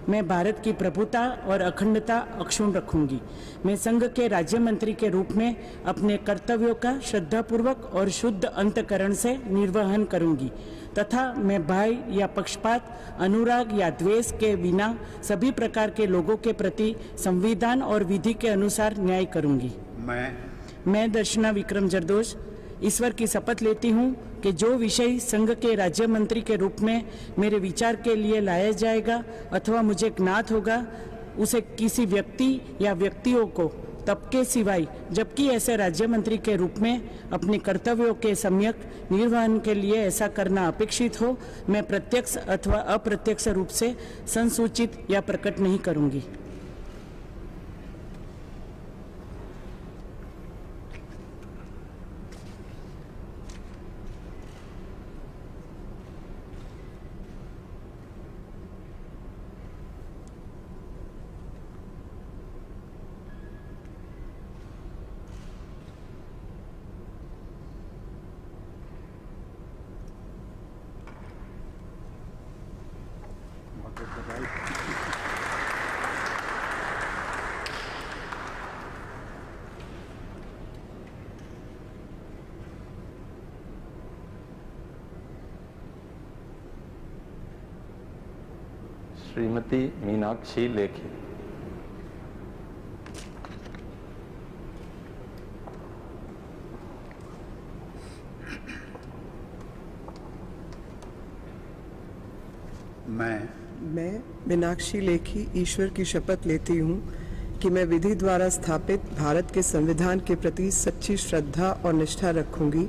मैं भारत की प्रभुता और अखंडता अक्षुण्ण रखूंगी। मैं संघ के राज्य मंत्री के रूप में अपने कर्तव्यों का श्रद्धापूर्वक और शुद्ध अंतःकरण से निर्वहन करूंगी तथा मैं भय या पक्षपात, अनुराग या द्वेष के बिना सभी प्रकार के लोगों के प्रति संविधान और विधि के अनुसार न्याय करूंगी। मैं दर्शना विक्रम जरदोश ईश्वर की शपथ लेती हूँ कि जो विषय संघ के राज्य मंत्री के रूप में मेरे विचार के लिए लाया जाएगा अथवा मुझे ज्ञात होगा, उसे किसी व्यक्ति या व्यक्तियों को तब के सिवाय जबकि ऐसे राज्य मंत्री के रूप में अपने कर्तव्यों के सम्यक निर्वहन के लिए ऐसा करना अपेक्षित हो, मैं प्रत्यक्ष अथवा अप्रत्यक्ष रूप से संसूचित या प्रकट नहीं करूंगी। श्रीमती मीनाक्षी लेखी। मैं मीनाक्षी लेखी ईश्वर की शपथ लेती हूँ कि मैं विधि द्वारा स्थापित भारत के संविधान के प्रति सच्ची श्रद्धा और निष्ठा रखूंगी।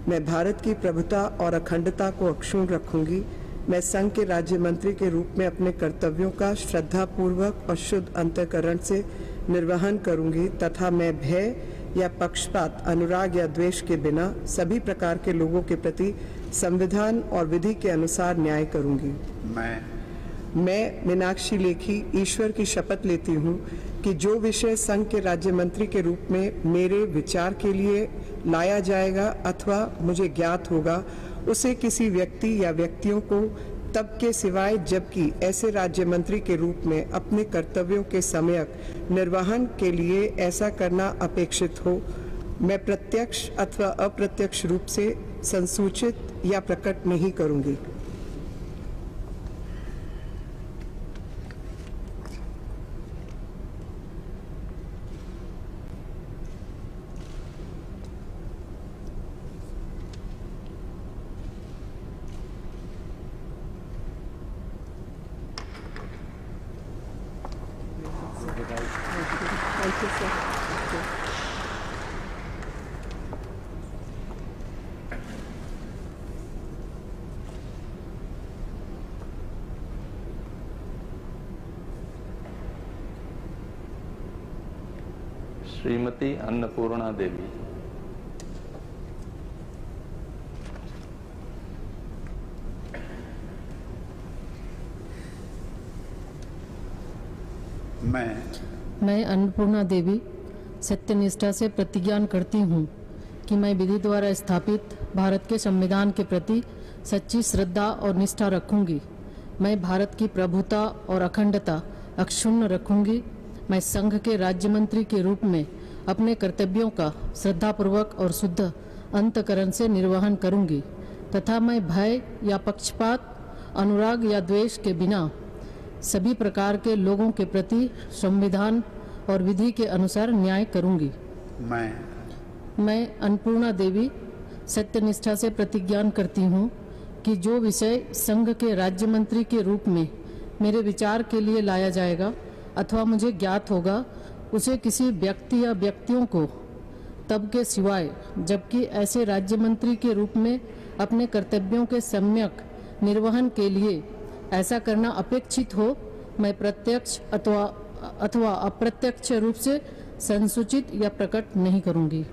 मैं भारत की प्रभुता और अखंडता को अक्षुण्ण रखूंगी। मैं संघ के राज्य मंत्री के रूप में अपने कर्तव्यों का श्रद्धापूर्वक और शुद्ध अंतःकरण से निर्वहन करूंगी तथा मैं भय या पक्षपात, अनुराग या द्वेष के बिना सभी प्रकार के लोगों के प्रति संविधान और विधि के अनुसार न्याय करूंगी। मैं मीनाक्षी लेखी ईश्वर की शपथ लेती हूँ कि जो विषय संघ के राज्य मंत्री के रूप में मेरे विचार के लिए लाया जाएगा अथवा मुझे ज्ञात होगा, उसे किसी व्यक्ति या व्यक्तियों को तब के सिवाय जबकि ऐसे राज्य मंत्री के रूप में अपने कर्तव्यों के सम्यक निर्वहन के लिए ऐसा करना अपेक्षित हो, मैं प्रत्यक्ष अथवा अप्रत्यक्ष रूप से संसूचित या प्रकट नहीं करूंगी। श्रीमती अन्नपूर्णा देवी। मैं अन्नपूर्णा देवी सत्यनिष्ठा से प्रतिज्ञा करती हूँ कि मैं विधि द्वारा स्थापित भारत के संविधान के प्रति सच्ची श्रद्धा और निष्ठा रखूंगी। मैं भारत की प्रभुता और अखंडता अक्षुण्ण रखूंगी। मैं संघ के राज्य मंत्री के रूप में अपने कर्तव्यों का श्रद्धापूर्वक और शुद्ध अंतकरण से निर्वहन करूंगी तथा मैं भय या पक्षपात, अनुराग या द्वेष के बिना सभी प्रकार के लोगों के प्रति संविधान और विधि के अनुसार न्याय करूंगी। मैं अन्नपूर्णा देवी सत्यनिष्ठा से प्रतिज्ञा करती हूँ कि जो विषय संघ के राज्य मंत्री के रूप में मेरे विचार के लिए लाया जाएगा अथवा मुझे ज्ञात होगा, उसे किसी व्यक्ति या व्यक्तियों को तब के सिवाय जबकि ऐसे राज्य मंत्री के रूप में अपने कर्तव्यों के सम्यक निर्वहन के लिए ऐसा करना अपेक्षित हो, मैं प्रत्यक्ष अथवा अप्रत्यक्ष रूप से संसूचित या प्रकट नहीं करूंगी।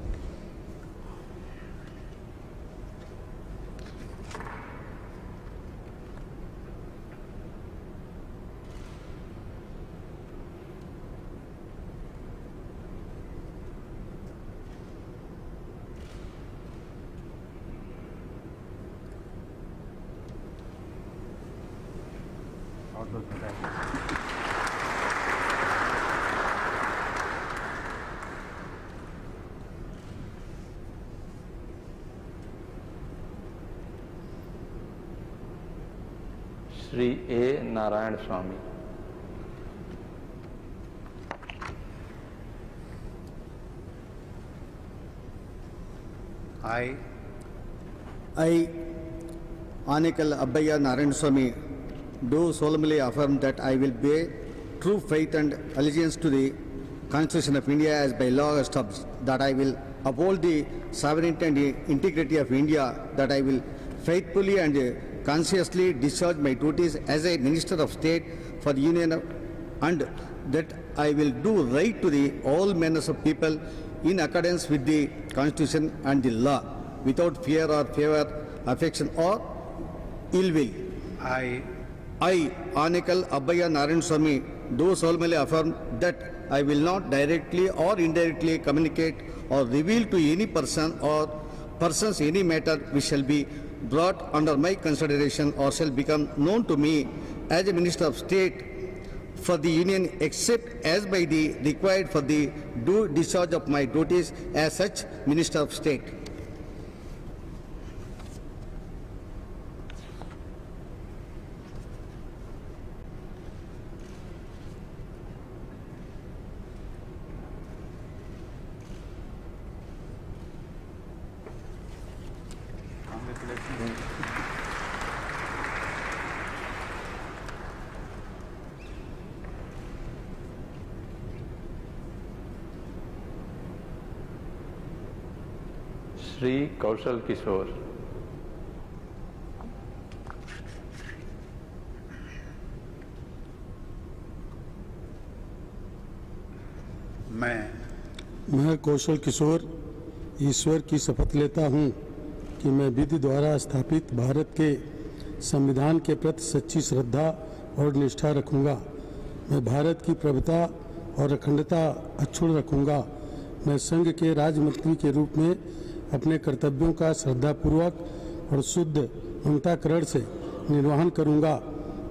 श्री ए नारायण स्वामी। I, Anikal Abbayya Narayan Swami, do solemnly affirm that I will bear true faith and allegiance to the Constitution of India as by law established, that I will uphold the sovereignty and the integrity of India, that I will faithfully and consciously discharge my duties as a Minister of State for the Union and that I will do right to the all manners of people in accordance with the Constitution and the law, without fear or favor, affection or ill will. I, Anikal Abbayya Narayan Swami, do solemnly affirm that I will not directly or indirectly communicate or reveal to any person or persons any matter which shall be brought under my consideration or shall become known to me as a Minister of State for the Union, except as by the required for the due discharge of my duties as such Minister of State. Shri Kaushal Kishore. मैं कौशल किशोर ईश्वर की शपथ लेता हूँ कि मैं विधि द्वारा स्थापित भारत के संविधान के प्रति सच्ची श्रद्धा और निष्ठा रखूँगा। मैं भारत की प्रभुता और अखंडता अक्षुण्ण रखूँगा। मैं संघ के राजमंत्री के रूप में अपने कर्तव्यों का श्रद्धापूर्वक और शुद्ध अंतःकरण से निर्वहन करूँगा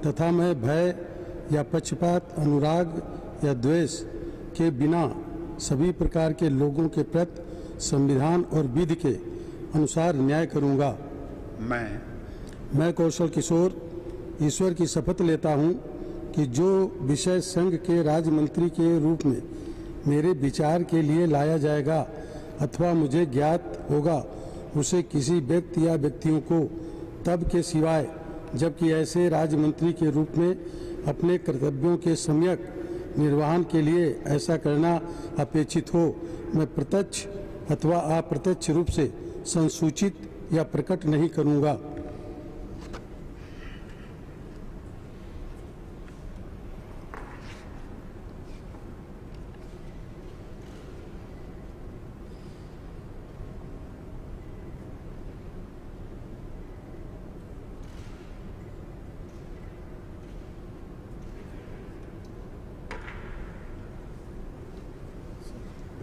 तथा मैं भय या पक्षपात, अनुराग या द्वेष के बिना सभी प्रकार के लोगों के प्रति संविधान और विधि के अनुसार न्याय करूँगा। मैं कौशल किशोर ईश्वर की शपथ लेता हूँ कि जो विषय संघ के राज्य मंत्री के रूप में मेरे विचार के लिए लाया जाएगा अथवा मुझे ज्ञात होगा, उसे किसी व्यक्ति या व्यक्तियों को तब के सिवाय जबकि ऐसे राज्य मंत्री के रूप में अपने कर्तव्यों के सम्यक निर्वहन के लिए ऐसा करना अपेक्षित हो, मैं प्रत्यक्ष अथवा अप्रत्यक्ष रूप से संसूचित या प्रकट नहीं करूँगा।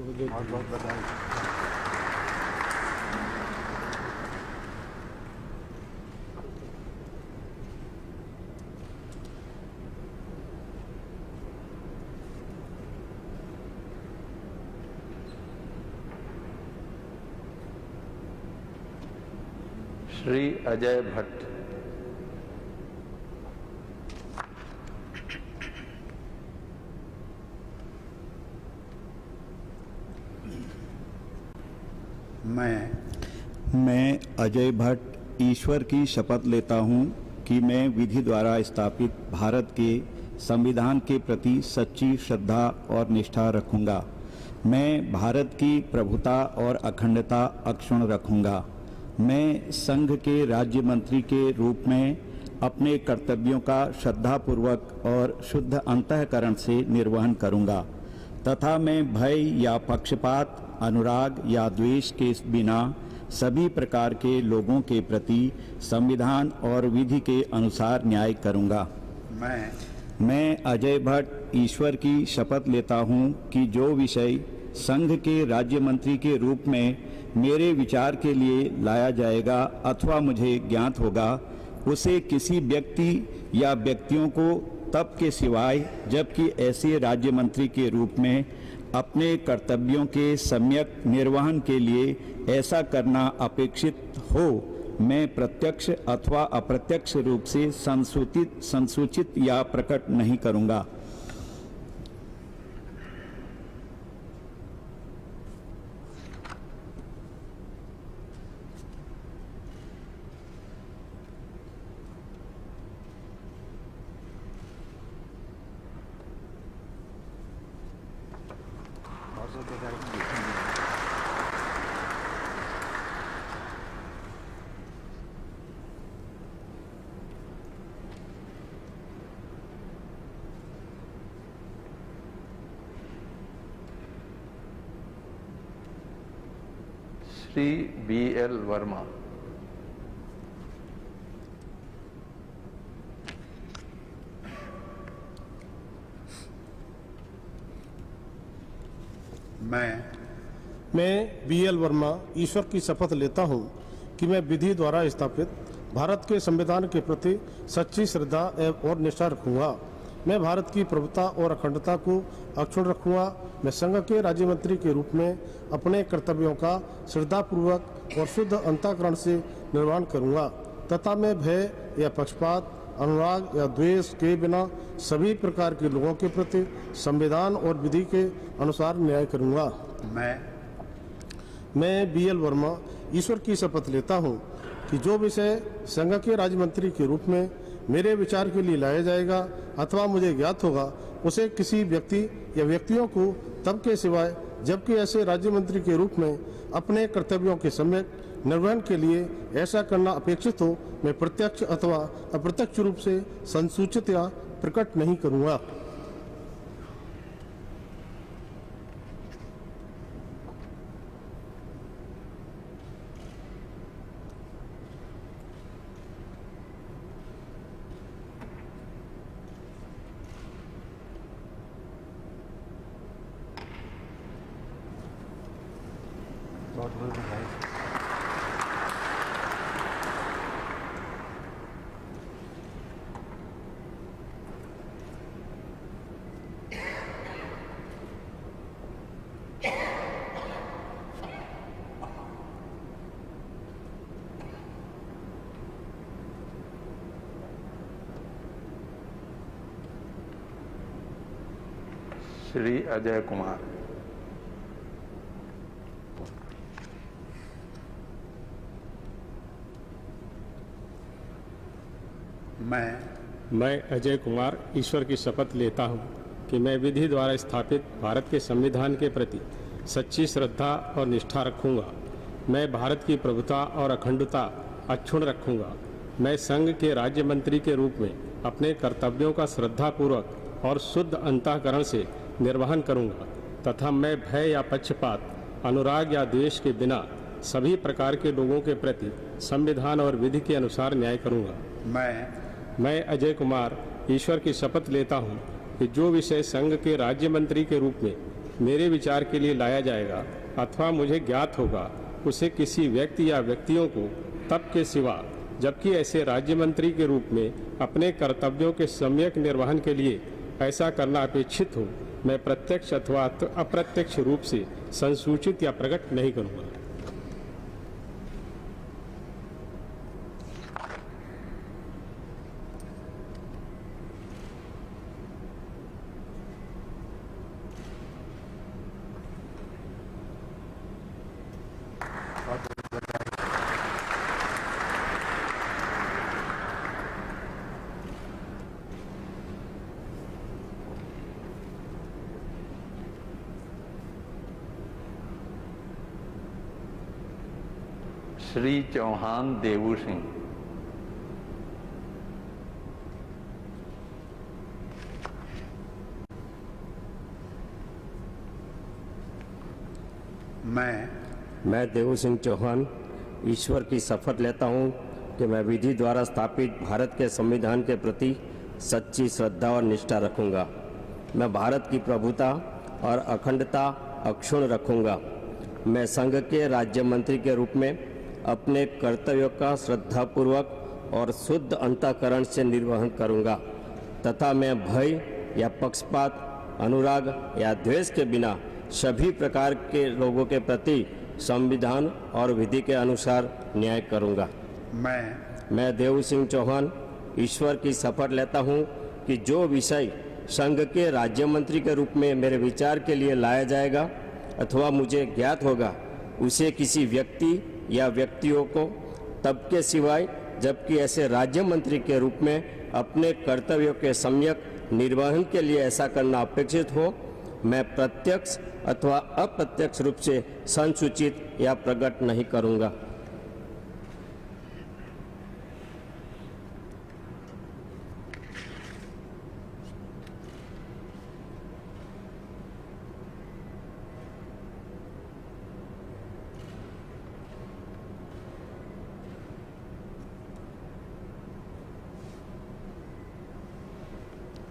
बहुत बहुत बधाई। श्री अजय भट्ट। मैं अजय भट्ट ईश्वर की शपथ लेता हूँ कि मैं विधि द्वारा स्थापित भारत के संविधान के प्रति सच्ची श्रद्धा और निष्ठा रखूँगा। मैं भारत की प्रभुता और अखंडता अक्षुण्ण रखूँगा। मैं संघ के राज्य मंत्री के रूप में अपने कर्तव्यों का श्रद्धापूर्वक और शुद्ध अंतःकरण से निर्वहन करूँगा तथा मैं भय या पक्षपात, अनुराग या द्वेष के बिना सभी प्रकार के लोगों के प्रति संविधान और विधि के अनुसार न्याय करूँगा। मैं अजय भट्ट ईश्वर की शपथ लेता हूँ कि जो विषय संघ के राज्य मंत्री के रूप में मेरे विचार के लिए लाया जाएगा अथवा मुझे ज्ञात होगा, उसे किसी व्यक्ति या व्यक्तियों को तब के सिवाय जबकि ऐसे राज्य मंत्री के रूप में अपने कर्तव्यों के सम्यक निर्वहन के लिए ऐसा करना अपेक्षित हो, मैं प्रत्यक्ष अथवा अप्रत्यक्ष रूप से संसूचित या प्रकट नहीं करूँगा। श्री BL वर्मा। मैं BL वर्मा ईश्वर की शपथ लेता हूँ कि मैं विधि द्वारा स्थापित भारत के संविधान के प्रति सच्ची श्रद्धा और निष्ठा रखूँगा। मैं भारत की प्रभुता और अखंडता को अक्षुण्ण रखूँगा। मैं संघ के राज्य मंत्री के रूप में अपने कर्तव्यों का श्रद्धापूर्वक और शुद्ध अंतःकरण से निर्वहन करूँगा तथा मैं भय या पक्षपात, अनुराग या द्वेष के बिना सभी प्रकार के लोगों के प्रति संविधान और विधि के अनुसार न्याय करूँगा। मैं BL वर्मा ईश्वर की शपथ लेता हूँ कि जो विषय संघ के राज्य मंत्री के रूप में मेरे विचार के लिए लाया जाएगा अथवा मुझे ज्ञात होगा, उसे किसी व्यक्ति या व्यक्तियों को तब के सिवाय जबकि ऐसे राज्य मंत्री के रूप में अपने कर्तव्यों के सम्यक निर्वहन के लिए ऐसा करना अपेक्षित हो, मैं प्रत्यक्ष अथवा अप्रत्यक्ष रूप से संसूचित या प्रकट नहीं करूँगा। बहुत बहुत बधाई। श्री अजय कुमार। मैं अजय कुमार ईश्वर की शपथ लेता हूँ कि मैं विधि द्वारा स्थापित भारत के संविधान के प्रति सच्ची श्रद्धा और निष्ठा रखूँगा। मैं भारत की प्रभुता और अखंडता अक्षुण्ण रखूँगा। मैं संघ के राज्य मंत्री के रूप में अपने कर्तव्यों का श्रद्धापूर्वक और शुद्ध अंतःकरण से निर्वहन करूँगा तथा मैं भय या पक्षपात, अनुराग या द्वेष के बिना सभी प्रकार के लोगों के प्रति संविधान और विधि के अनुसार न्याय करूँगा। मैं अजय कुमार ईश्वर की शपथ लेता हूँ कि जो विषय संघ के राज्य मंत्री के रूप में मेरे विचार के लिए लाया जाएगा अथवा मुझे ज्ञात होगा, उसे किसी व्यक्ति या व्यक्तियों को तब के सिवा जबकि ऐसे राज्य मंत्री के रूप में अपने कर्तव्यों के सम्यक निर्वहन के लिए ऐसा करना अपेक्षित हो, मैं प्रत्यक्ष अथवा अप्रत्यक्ष रूप से संसूचित या प्रकट नहीं करूँगा। श्री चौहान देवू सिंह। मैं देवू सिंह चौहान ईश्वर की शपथ लेता हूं कि मैं विधि द्वारा स्थापित भारत के संविधान के प्रति सच्ची श्रद्धा और निष्ठा रखूंगा। मैं भारत की प्रभुता और अखंडता अक्षुण्ण रखूंगा। मैं संघ के राज्य मंत्री के रूप में अपने कर्तव्यों का श्रद्धापूर्वक और शुद्ध अंतःकरण से निर्वहन करूंगा तथा मैं भय या पक्षपात, अनुराग या द्वेष के बिना सभी प्रकार के लोगों के प्रति संविधान और विधि के अनुसार न्याय करूंगा। मैं देवू सिंह चौहान ईश्वर की शपथ लेता हूं कि जो विषय संघ के राज्य मंत्री के रूप में मेरे विचार के लिए लाया जाएगा अथवा मुझे ज्ञात होगा, उसे किसी व्यक्ति या व्यक्तियों को तब के सिवाय जबकि ऐसे राज्य मंत्री के रूप में अपने कर्तव्यों के सम्यक निर्वहन के लिए ऐसा करना अपेक्षित हो, मैं प्रत्यक्ष अथवा अप्रत्यक्ष रूप से संसूचित या प्रकट नहीं करूंगा।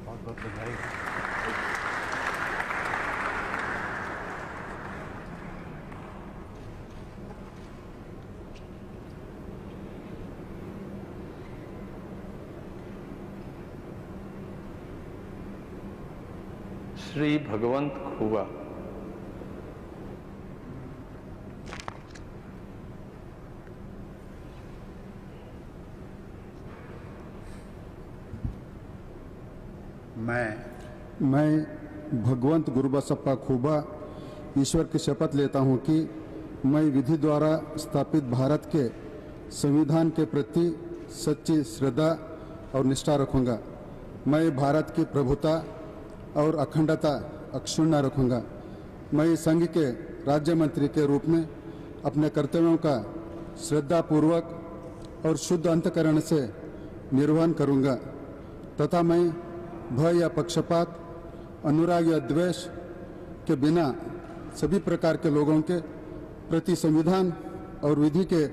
बहुत बधाई। श्री भगवंत खुबा। मैं भगवंत गुरुबसप्पा खुबा ईश्वर की शपथ लेता हूं कि मैं विधि द्वारा स्थापित भारत के संविधान के प्रति सच्ची श्रद्धा और निष्ठा रखूंगा। मैं भारत की प्रभुता और अखंडता अक्षुण्ण रखूंगा। मैं संघ के राज्य मंत्री के रूप में अपने कर्तव्यों का श्रद्धापूर्वक और शुद्ध अंतःकरण से निर्वहन करूंगा तथा मैं भय या पक्षपात, अनुराग या द्वेष के बिना सभी प्रकार के लोगों के प्रति संविधान और विधि के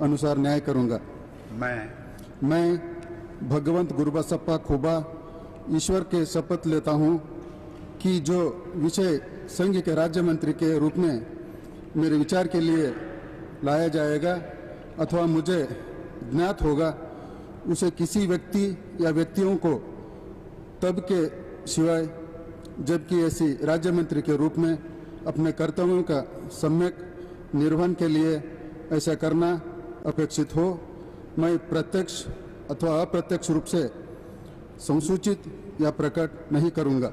अनुसार न्याय करूंगा। मैं भगवंत गुरुबसप्पा खुबा ईश्वर के शपथ लेता हूं कि जो विषय संघ के राज्य मंत्री के रूप में मेरे विचार के लिए लाया जाएगा अथवा मुझे ज्ञात होगा, उसे किसी व्यक्ति या व्यक्तियों को तब के सिवाय जबकि ऐसी राज्य मंत्री के रूप में अपने कर्तव्यों का सम्यक निर्वहन के लिए ऐसा करना अपेक्षित हो, मैं प्रत्यक्ष अथवा अप्रत्यक्ष रूप से संसूचित या प्रकट नहीं करूंगा।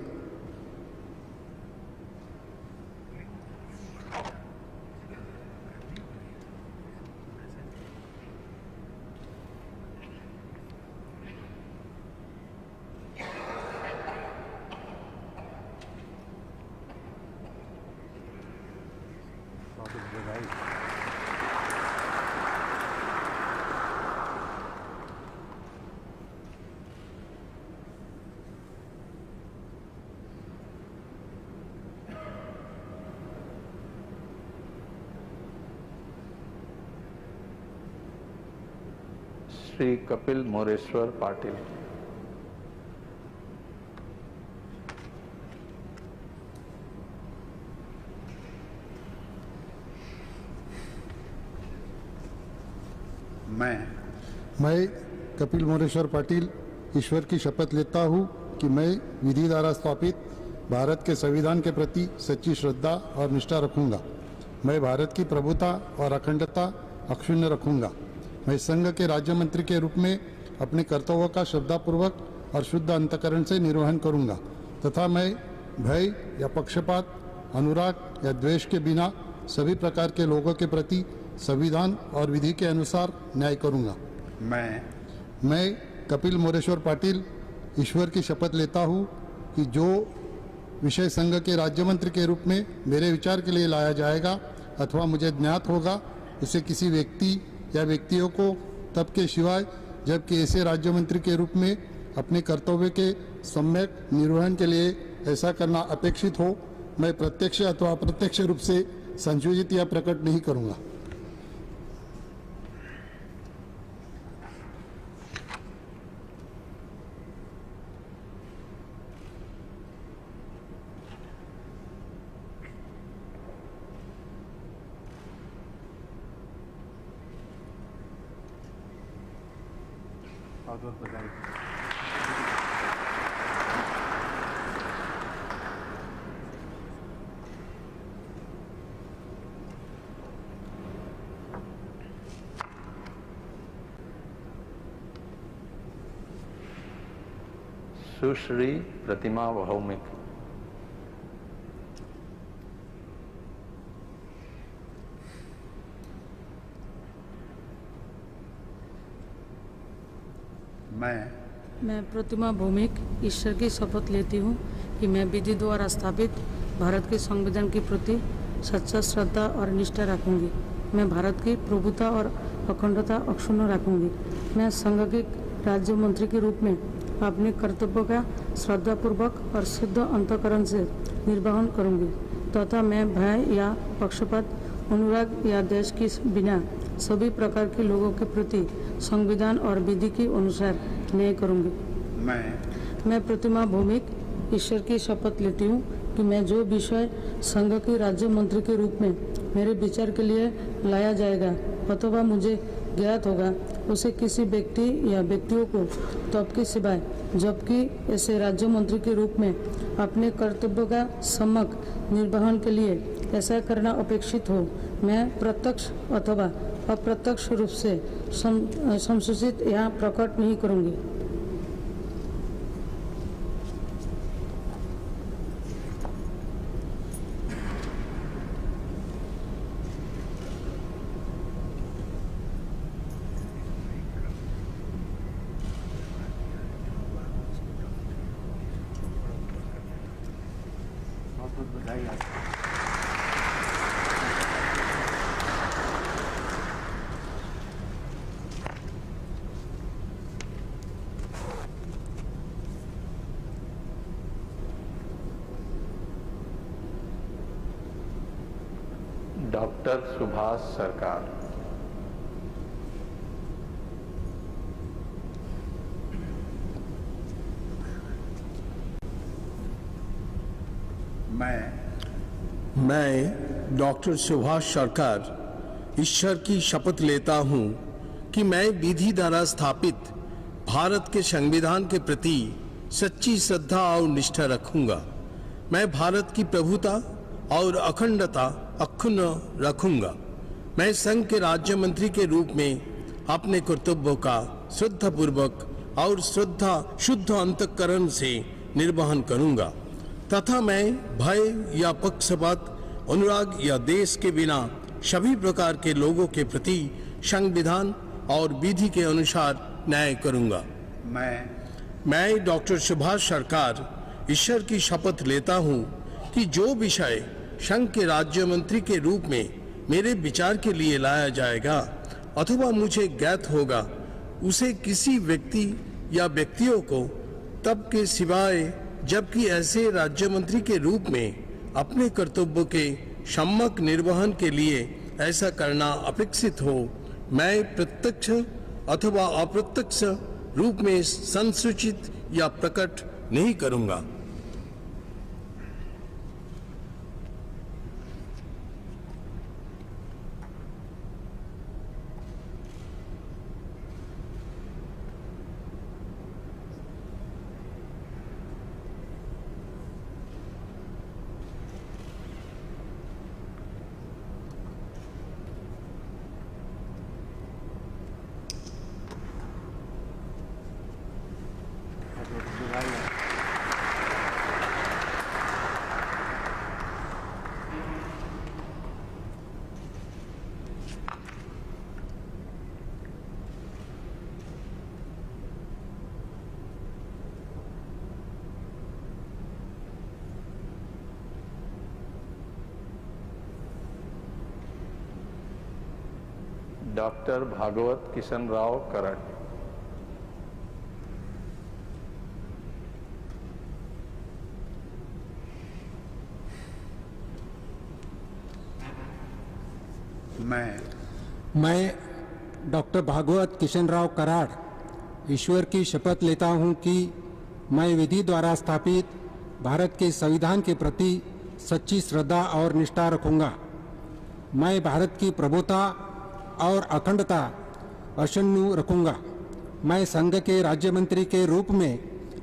श्री कपिल मोरेश्वर पाटिल। मैं कपिल मोरेश्वर पाटिल ईश्वर की शपथ लेता हूँ कि मैं विधि द्वारा स्थापित भारत के संविधान के प्रति सच्ची श्रद्धा और निष्ठा रखूंगा। मैं भारत की प्रभुता और अखंडता अक्षुण्ण रखूंगा। मैं संघ के राज्य मंत्री के रूप में अपने कर्तव्यों का श्रद्धापूर्वक और शुद्ध अंतःकरण से निर्वहन करूंगा तथा मैं भय या पक्षपात, अनुराग या द्वेष के बिना सभी प्रकार के लोगों के प्रति संविधान और विधि के अनुसार न्याय करूंगा। मैं कपिल मोरेश्वर पाटिल ईश्वर की शपथ लेता हूँ कि जो विषय संघ के राज्य मंत्री के रूप में मेरे विचार के लिए लाया जाएगा अथवा मुझे ज्ञात होगा, उसे किसी व्यक्ति या व्यक्तियों को तब के सिवाय जबकि ऐसे राज्य मंत्री के रूप में अपने कर्तव्य के सम्यक निर्वहन के लिए ऐसा करना अपेक्षित हो, मैं प्रत्यक्ष अथवा अप्रत्यक्ष रूप से संशोधित या प्रकट नहीं करूँगा। बहुत बहुत बधाई। सुश्री प्रतिमा भौमिक। मैं प्रतिमा भौमिक ईश्वर की शपथ लेती हूँ कि मैं विधि द्वारा स्थापित भारत के संविधान के प्रति सच्चा श्रद्धा और निष्ठा रखूंगी। मैं भारत की प्रभुता और अखंडता अक्षुण्ण रखूंगी। मैं संघ के राज्य मंत्री के रूप में अपने कर्तव्यों का श्रद्धापूर्वक और शुद्ध अंतःकरण से निर्वहन करूंगी तथा मैं भय या पक्षपात, अनुराग या देश के बिना सभी प्रकार के लोगों के प्रति संविधान और विधि के अनुसार न्याय करूंगी। मैं प्रतिमा भौमिक ईश्वर की शपथ लेती हूँ कि मैं जो विषय संघ के राज्य मंत्री के रूप में मेरे विचार के लिए लाया जाएगा अथवा मुझे ज्ञात होगा, उसे किसी व्यक्ति या व्यक्तियों को तब के सिवाय जबकि ऐसे राज्य मंत्री के रूप में अपने कर्तव्यों का सम्यक निर्वहन के लिए ऐसा करना अपेक्षित हो, मैं प्रत्यक्ष अथवा अप्रत्यक्ष रूप से संसूचित या प्रकट नहीं करूंगी। बहुत बहुत बधाई आपको। डॉक्टर सुभाष सरकार। मैं डॉक्टर सुभाष सरकार ईश्वर की शपथ लेता हूँ कि मैं विधि द्वारा स्थापित भारत के संविधान के प्रति सच्ची श्रद्धा और निष्ठा रखूंगा। मैं भारत की प्रभुता और अखंडता अक्षुण्ण रखूंगा। मैं संघ के राज्य मंत्री के रूप में अपने कर्तव्यों का श्रद्धापूर्वक और शुद्ध अंतःकरण से निर्वहन करूंगा तथा मैं भय या पक्षपात, अनुराग या देश के बिना सभी प्रकार के लोगों के प्रति संविधान और विधि के अनुसार न्याय करूंगा। मैं डॉक्टर सुभाष सरकार ईश्वर की शपथ लेता हूं कि जो विषय संघ के राज्य मंत्री के रूप में मेरे विचार के लिए लाया जाएगा अथवा मुझे ज्ञात होगा, उसे किसी व्यक्ति या व्यक्तियों को तब के सिवाय जबकि ऐसे राज्य मंत्री के रूप में अपने कर्तव्यों के सम्यक निर्वहन के लिए ऐसा करना अपेक्षित हो, मैं प्रत्यक्ष अथवा अप्रत्यक्ष रूप में संसूचित या प्रकट नहीं करूंगा। डॉक्टर भागवत किशन राव कराड़। मैं डॉक्टर भागवत किशनराव कराड़ ईश्वर की शपथ लेता हूं कि मैं विधि द्वारा स्थापित भारत के संविधान के प्रति सच्ची श्रद्धा और निष्ठा रखूंगा। मैं भारत की प्रभुता और अखंडता अक्षुण्ण रखूंगा। मैं संघ के राज्य मंत्री के रूप में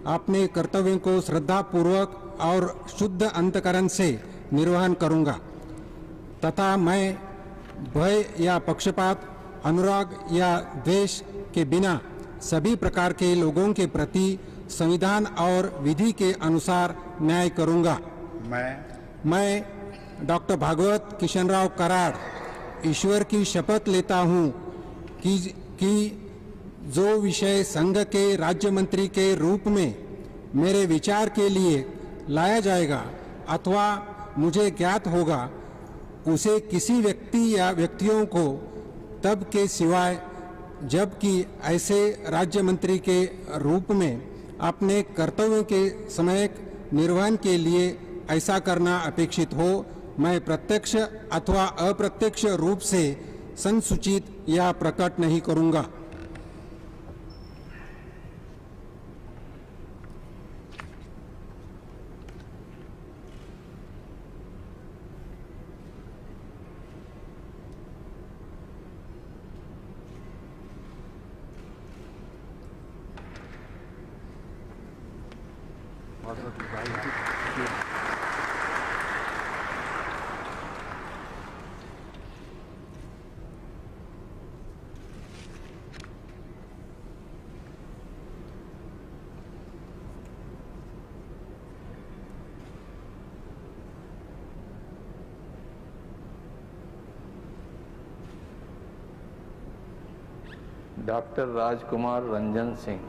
अपने कर्तव्यों को श्रद्धापूर्वक और शुद्ध अंतकरण से निर्वहन करूंगा तथा मैं भय या पक्षपात, अनुराग या द्वेष के बिना सभी प्रकार के लोगों के प्रति संविधान और विधि के अनुसार न्याय करूंगा। मैं डॉक्टर भागवत किशनराव कराड़ ईश्वर की शपथ लेता हूं कि जो विषय संघ के राज्य मंत्री के रूप में मेरे विचार के लिए लाया जाएगा अथवा मुझे ज्ञात होगा, उसे किसी व्यक्ति या व्यक्तियों को तब के सिवाय जबकि ऐसे राज्य मंत्री के रूप में अपने कर्तव्यों के समय निर्वहन के लिए ऐसा करना अपेक्षित हो, मैं प्रत्यक्ष अथवा अप्रत्यक्ष रूप से संसूचित या प्रकट नहीं करूंगा। Doctor Rajkumar Ranjan Singh.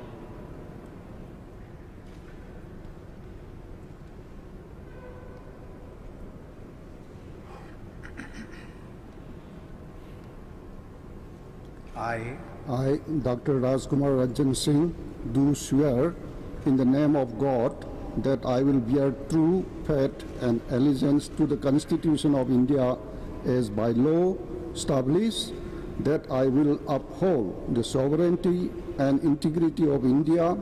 I, Dr. Rajkumar Ranjan Singh, do swear in the name of God that I will bear true faith and allegiance to the Constitution of India as by law established, that I will uphold the sovereignty and integrity of India,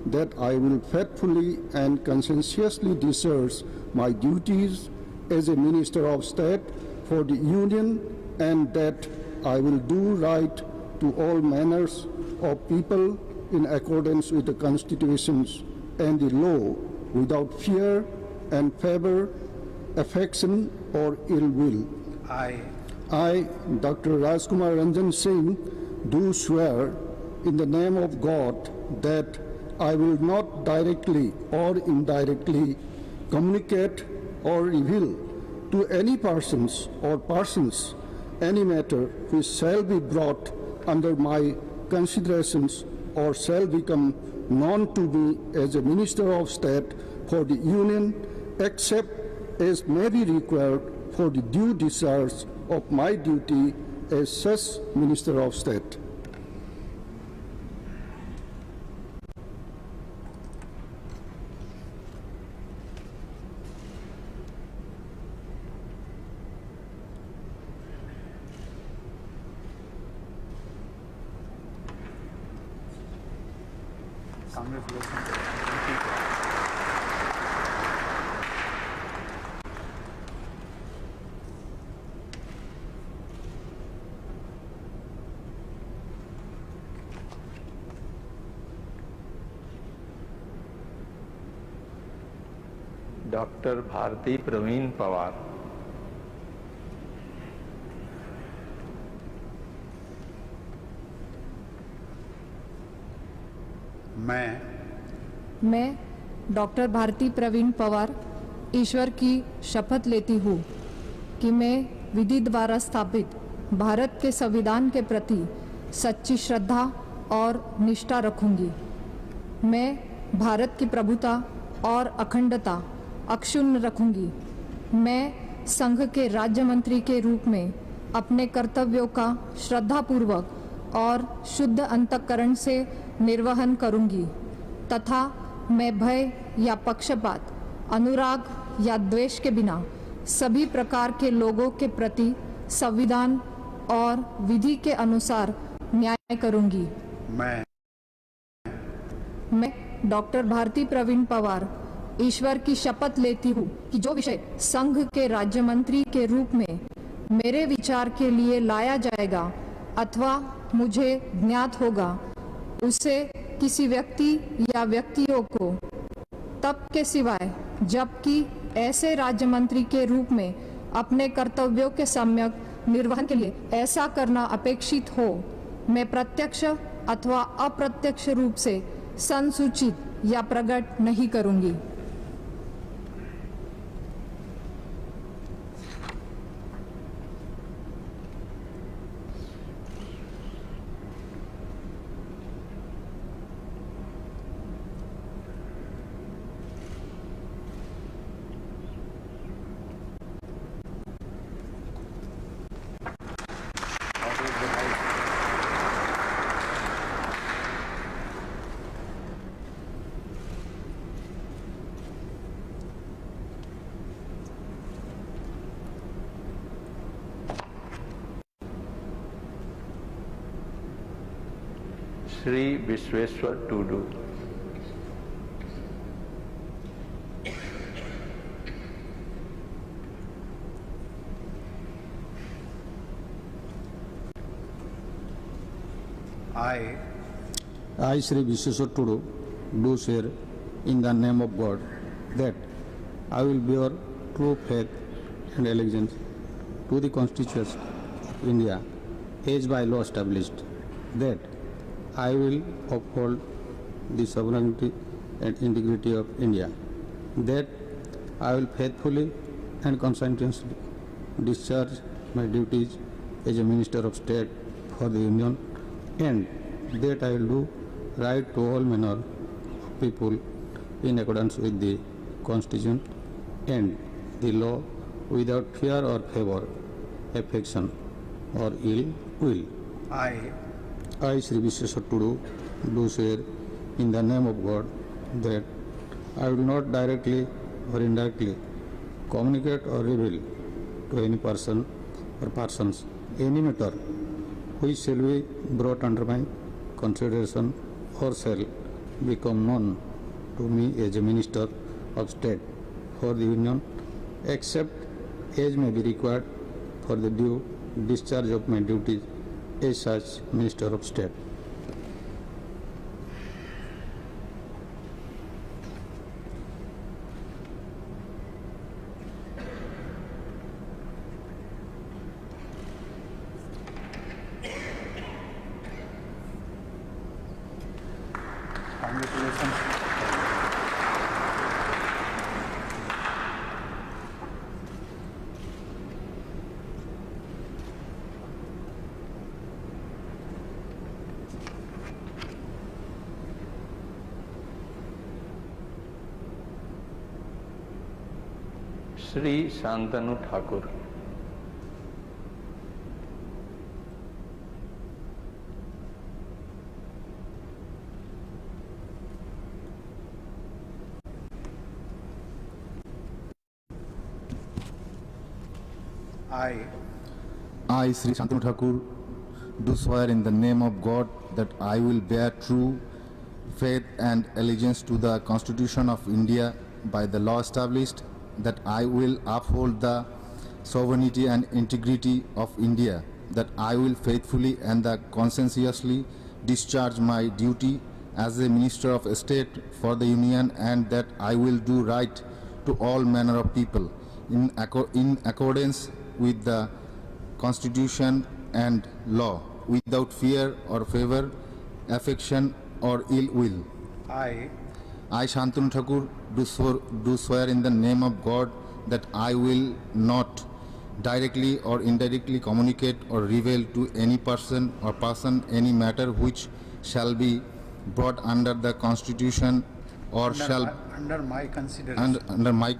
that I will faithfully and conscientiously discharge my duties as a Minister of State for the Union, and that I will do right to all manners of people in accordance with the constitutions and the law, without fear and favor, affection or ill will. I, Dr. Rajkumar Ranjan Singh, do swear in the name of God that I will not directly or indirectly communicate or reveal to any persons or persons any matter which shall be brought under my considerations or shall become known to me as a Minister of State for the Union, except as may be required for the due discharge of my duty as such Minister of State. Doctor Bharati Pravin Pawar. मैं डॉक्टर भारती प्रवीण पवार ईश्वर की शपथ लेती हूँ कि मैं विधि द्वारा स्थापित भारत के संविधान के प्रति सच्ची श्रद्धा और निष्ठा रखूंगी। मैं भारत की प्रभुता और अखंडता अक्षुण्ण रखूंगी। मैं संघ के राज्य मंत्री के रूप में अपने कर्तव्यों का श्रद्धापूर्वक और शुद्ध अंतःकरण से निर्वहन करूंगी तथा मैं भय या पक्षपात, अनुराग या द्वेष के बिना सभी प्रकार के लोगों के प्रति संविधान और विधि के अनुसार न्याय करूंगी। मैं डॉक्टर भारती प्रवीण पवार ईश्वर की शपथ लेती हूँ कि जो विषय संघ के राज्य मंत्री के रूप में मेरे विचार के लिए लाया जाएगा अथवा मुझे ज्ञात होगा, उसे किसी व्यक्ति या व्यक्तियों को तब के सिवाय जबकि ऐसे राज्य मंत्री के रूप में अपने कर्तव्यों के सम्यक निर्वहन के लिए ऐसा करना अपेक्षित हो, मैं प्रत्यक्ष अथवा अप्रत्यक्ष रूप से संसूचित या प्रकट नहीं करूंगी। Shri Vishweshwar Tudu. I, Sri Vishweshwar Tudu, do swear in the name of God that I will bear true faith and allegiance to the Constitution of India as by law established, that I will uphold the sovereignty and integrity of India, that I will faithfully and conscientiously discharge my duties as a Minister of State for the Union, and that I will do right to all manner of people in accordance with the Constitution and the law without fear or favor, affection or ill will. I, Sri Vishweshwar Tudu, do swear in the name of God that I will not directly or indirectly communicate or reveal to any person or persons any matter which shall be brought under my consideration or shall become known to me as a Minister of State for the Union, except as may be required for the due discharge of my duties as such Minister of State. Congratulations. Shri Shantanu Thakur. I, Sri Shantanu Thakur, do swear in the name of God that I will bear true faith and allegiance to the Constitution of India by the law established, that I will uphold the sovereignty and integrity of India, that I will faithfully and conscientiously discharge my duty as a Minister of State for the Union, and that I will do right to all manner of people in accordance with the Constitution and law, without fear or favor, affection or ill will. I, Shantanu Thakur, do swear in the name of God that I will not directly or indirectly communicate or reveal to any person or person any matter which shall be brought under the Constitution or under my consideration. Under my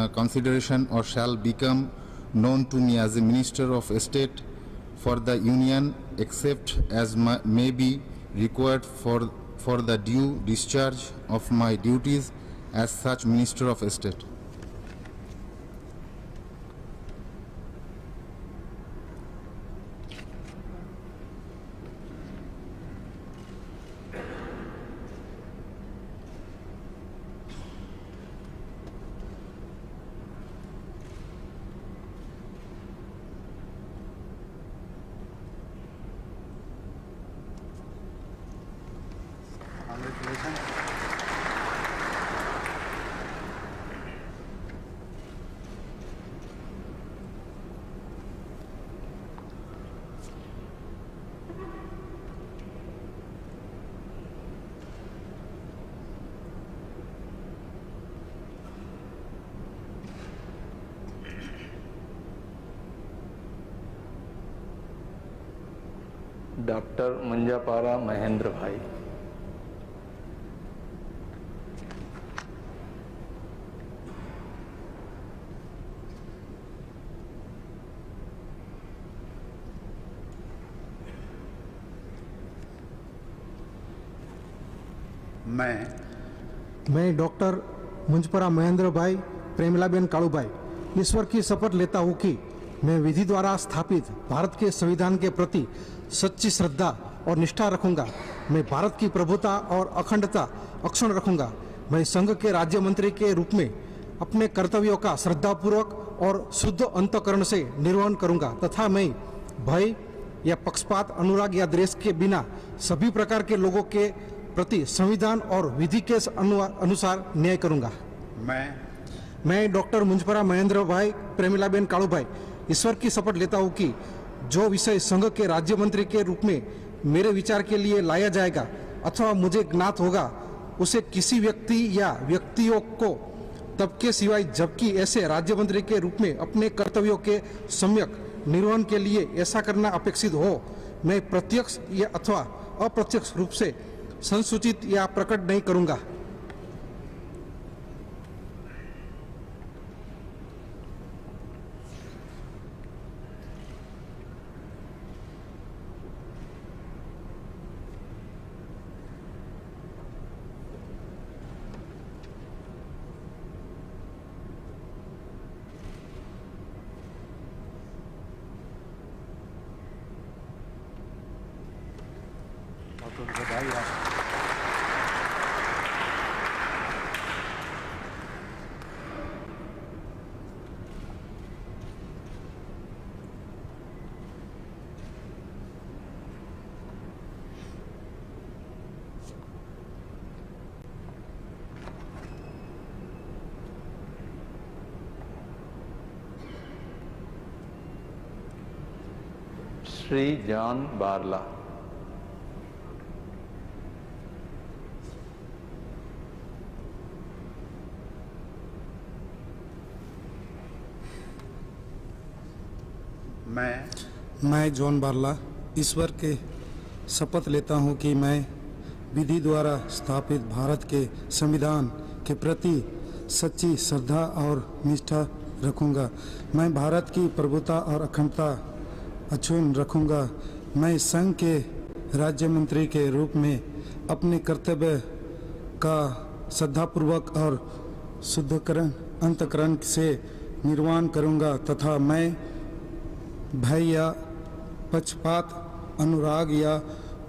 consideration or shall become known to me as a Minister of State for the Union except as may be required for the due discharge of my duties as such Minister of State. Doctor Manjapara Mahendra bhai. मैं डॉक्टर मुंजपरा महेंद्र भाई प्रेमलाबेन कालूभाई ईश्वर की शपथ लेता हूँ कि मैं विधि द्वारा स्थापित भारत के संविधान के प्रति सच्ची श्रद्धा और निष्ठा रखूंगा। मैं भारत की प्रभुता और अखंडता अक्षुण्ण रखूंगा। मैं संघ के राज्य मंत्री के रूप में अपने कर्तव्यों का श्रद्धापूर्वक और शुद्ध अंतःकरण से निर्वहन करूंगा तथा मैं भय या पक्षपात, अनुराग या द्वेष के बिना सभी प्रकार के लोगों के प्रति संविधान और विधि के अनुसार न्याय करूंगा। मैं डॉक्टर मुंजपरा महेंद्र भाई प्रेमिलाबेन कालूभाई ईश्वर की शपथ लेता हूं कि जो विषय संघ के राज्य मंत्री के रूप में मेरे विचार के लिए लाया जाएगा अथवा मुझे ज्ञात होगा उसे किसी व्यक्ति या व्यक्तियों को तब के सिवाय जबकि ऐसे राज्य मंत्री के रूप में अपने कर्तव्यों के सम्यक निर्वहन के लिए ऐसा करना अपेक्षित हो, मैं प्रत्यक्ष या अथवा अप्रत्यक्ष रूप से संसूचित या प्रकट नहीं करूंगा। श्री जॉन बारला। मैं जॉन बारला ईश्वर के शपथ लेता हूं कि मैं विधि द्वारा स्थापित भारत के संविधान के प्रति सच्ची श्रद्धा और निष्ठा रखूंगा। मैं भारत की प्रभुता और अखंडता अक्षुण्ण रखूंगा। मैं संघ के राज्य मंत्री के रूप में अपने कर्तव्य का श्रद्धापूर्वक और शुद्धकरण अंतःकरण से निर्वहन करूंगा तथा मैं भय या पक्षपात, अनुराग या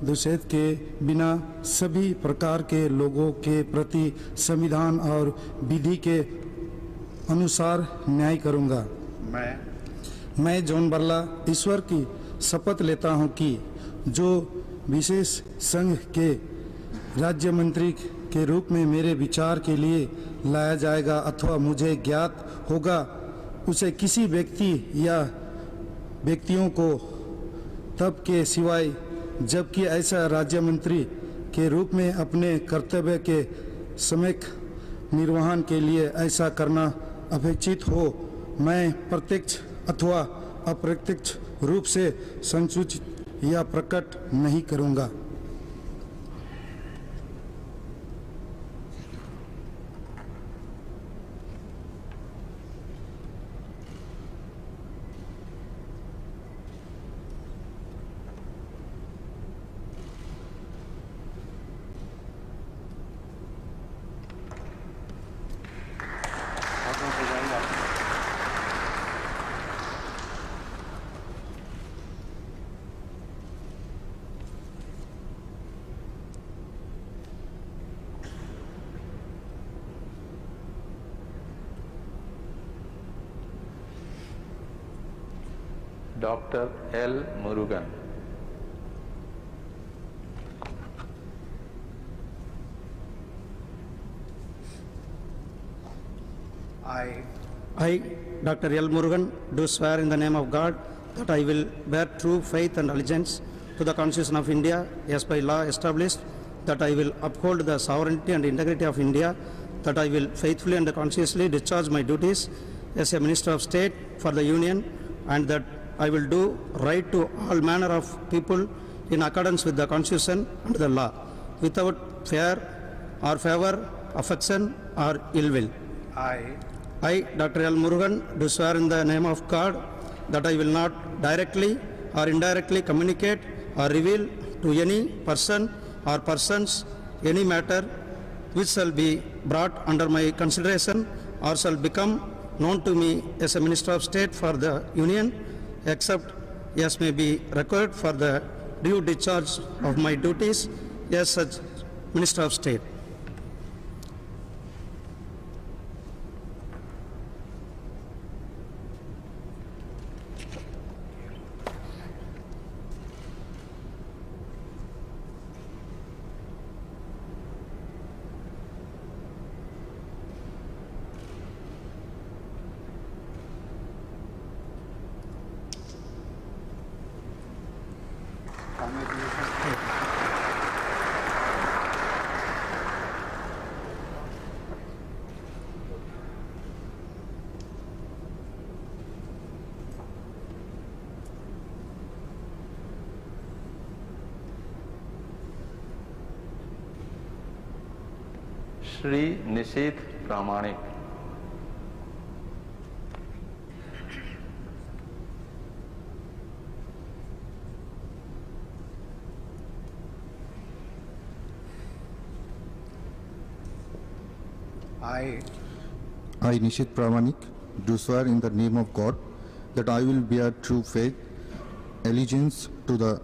द्वेष के बिना सभी प्रकार के लोगों के प्रति संविधान और विधि के अनुसार न्याय करूंगा। मैं जॉन बारला ईश्वर की शपथ लेता हूं कि जो विशेष संघ के राज्य मंत्री के रूप में मेरे विचार के लिए लाया जाएगा अथवा मुझे ज्ञात होगा उसे किसी व्यक्ति या व्यक्तियों को तब के सिवाय जबकि ऐसा राज्य मंत्री के रूप में अपने कर्तव्य के सम्यक निर्वहन के लिए ऐसा करना अपेक्षित हो, मैं प्रत्यक्ष अथवा अप्रत्यक्ष रूप से संसूचित या प्रकट नहीं करूंगा। Doctor L Murugan. I, Dr. L. Murugan, do swear in the name of God that I will bear true faith and allegiance to the Constitution of India as by law established, that I will uphold the sovereignty and integrity of India, that I will faithfully and conscientiously discharge my duties as a Minister of State for the Union, and that I will do right to all manner of people in accordance with the Constitution and the law, without fear or favor, affection or ill will. I, Dr. L. Murugan, do swear in the name of God that I will not directly or indirectly communicate or reveal to any person or persons any matter which shall be brought under my consideration or shall become known to me as a Minister of State for the Union, except as may be required for the due discharge of my duties as such Minister of State. Shri Nisith Pramanik. I, Nishit Pramanik, do swear in the name of God that I will bear true faith, allegiance to the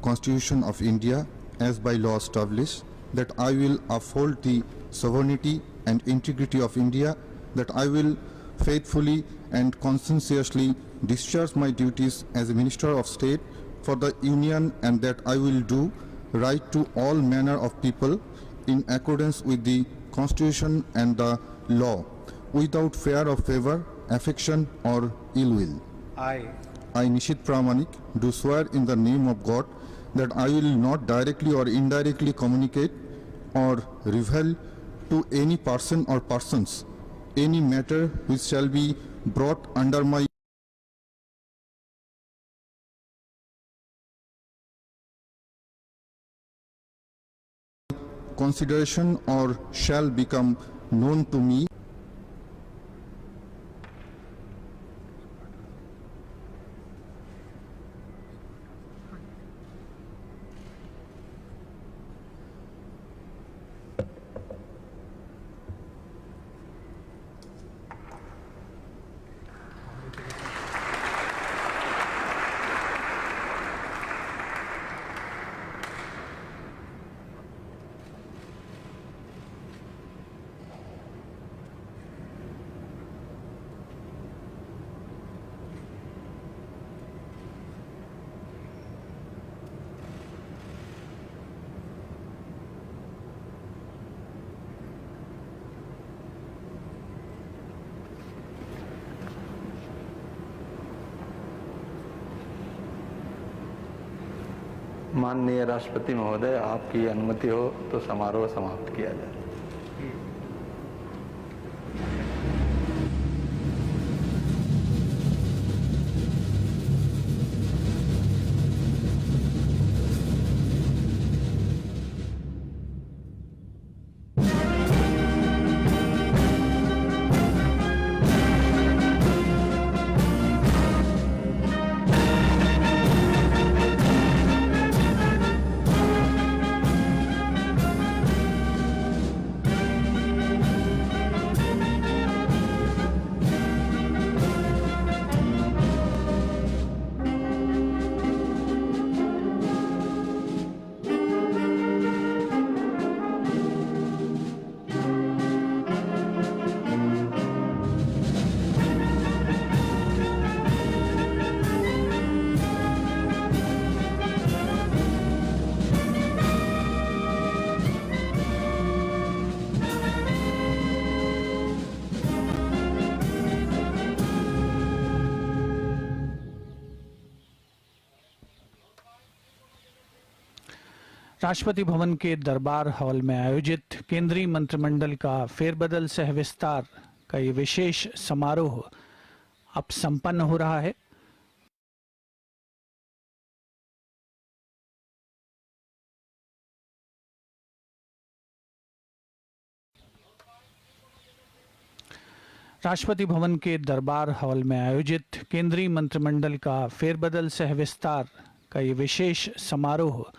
Constitution of India as by law established, that I will uphold the sovereignty and integrity of India, that I will faithfully and conscientiously discharge my duties as a Minister of State for the Union, and that I will do right to all manner of people in accordance with the Constitution and the law, without fear of favor, affection or ill will. I, Nishit Pramanik, do swear in the name of God that I will not directly or indirectly communicate or reveal to any person or persons any matter which shall be brought under my consideration or shall become known to me माननीय राष्ट्रपति महोदय, आपकी अनुमति हो तो समारोह समाप्त किया जाए। राष्ट्रपति भवन के दरबार हॉल में आयोजित केंद्रीय मंत्रिमंडल का फेरबदल सह विस्तार का ये विशेष समारोह अब संपन्न हो रहा है। राष्ट्रपति भवन के दरबार हॉल में आयोजित केंद्रीय मंत्रिमंडल का फेरबदल सह विस्तार का ये विशेष समारोह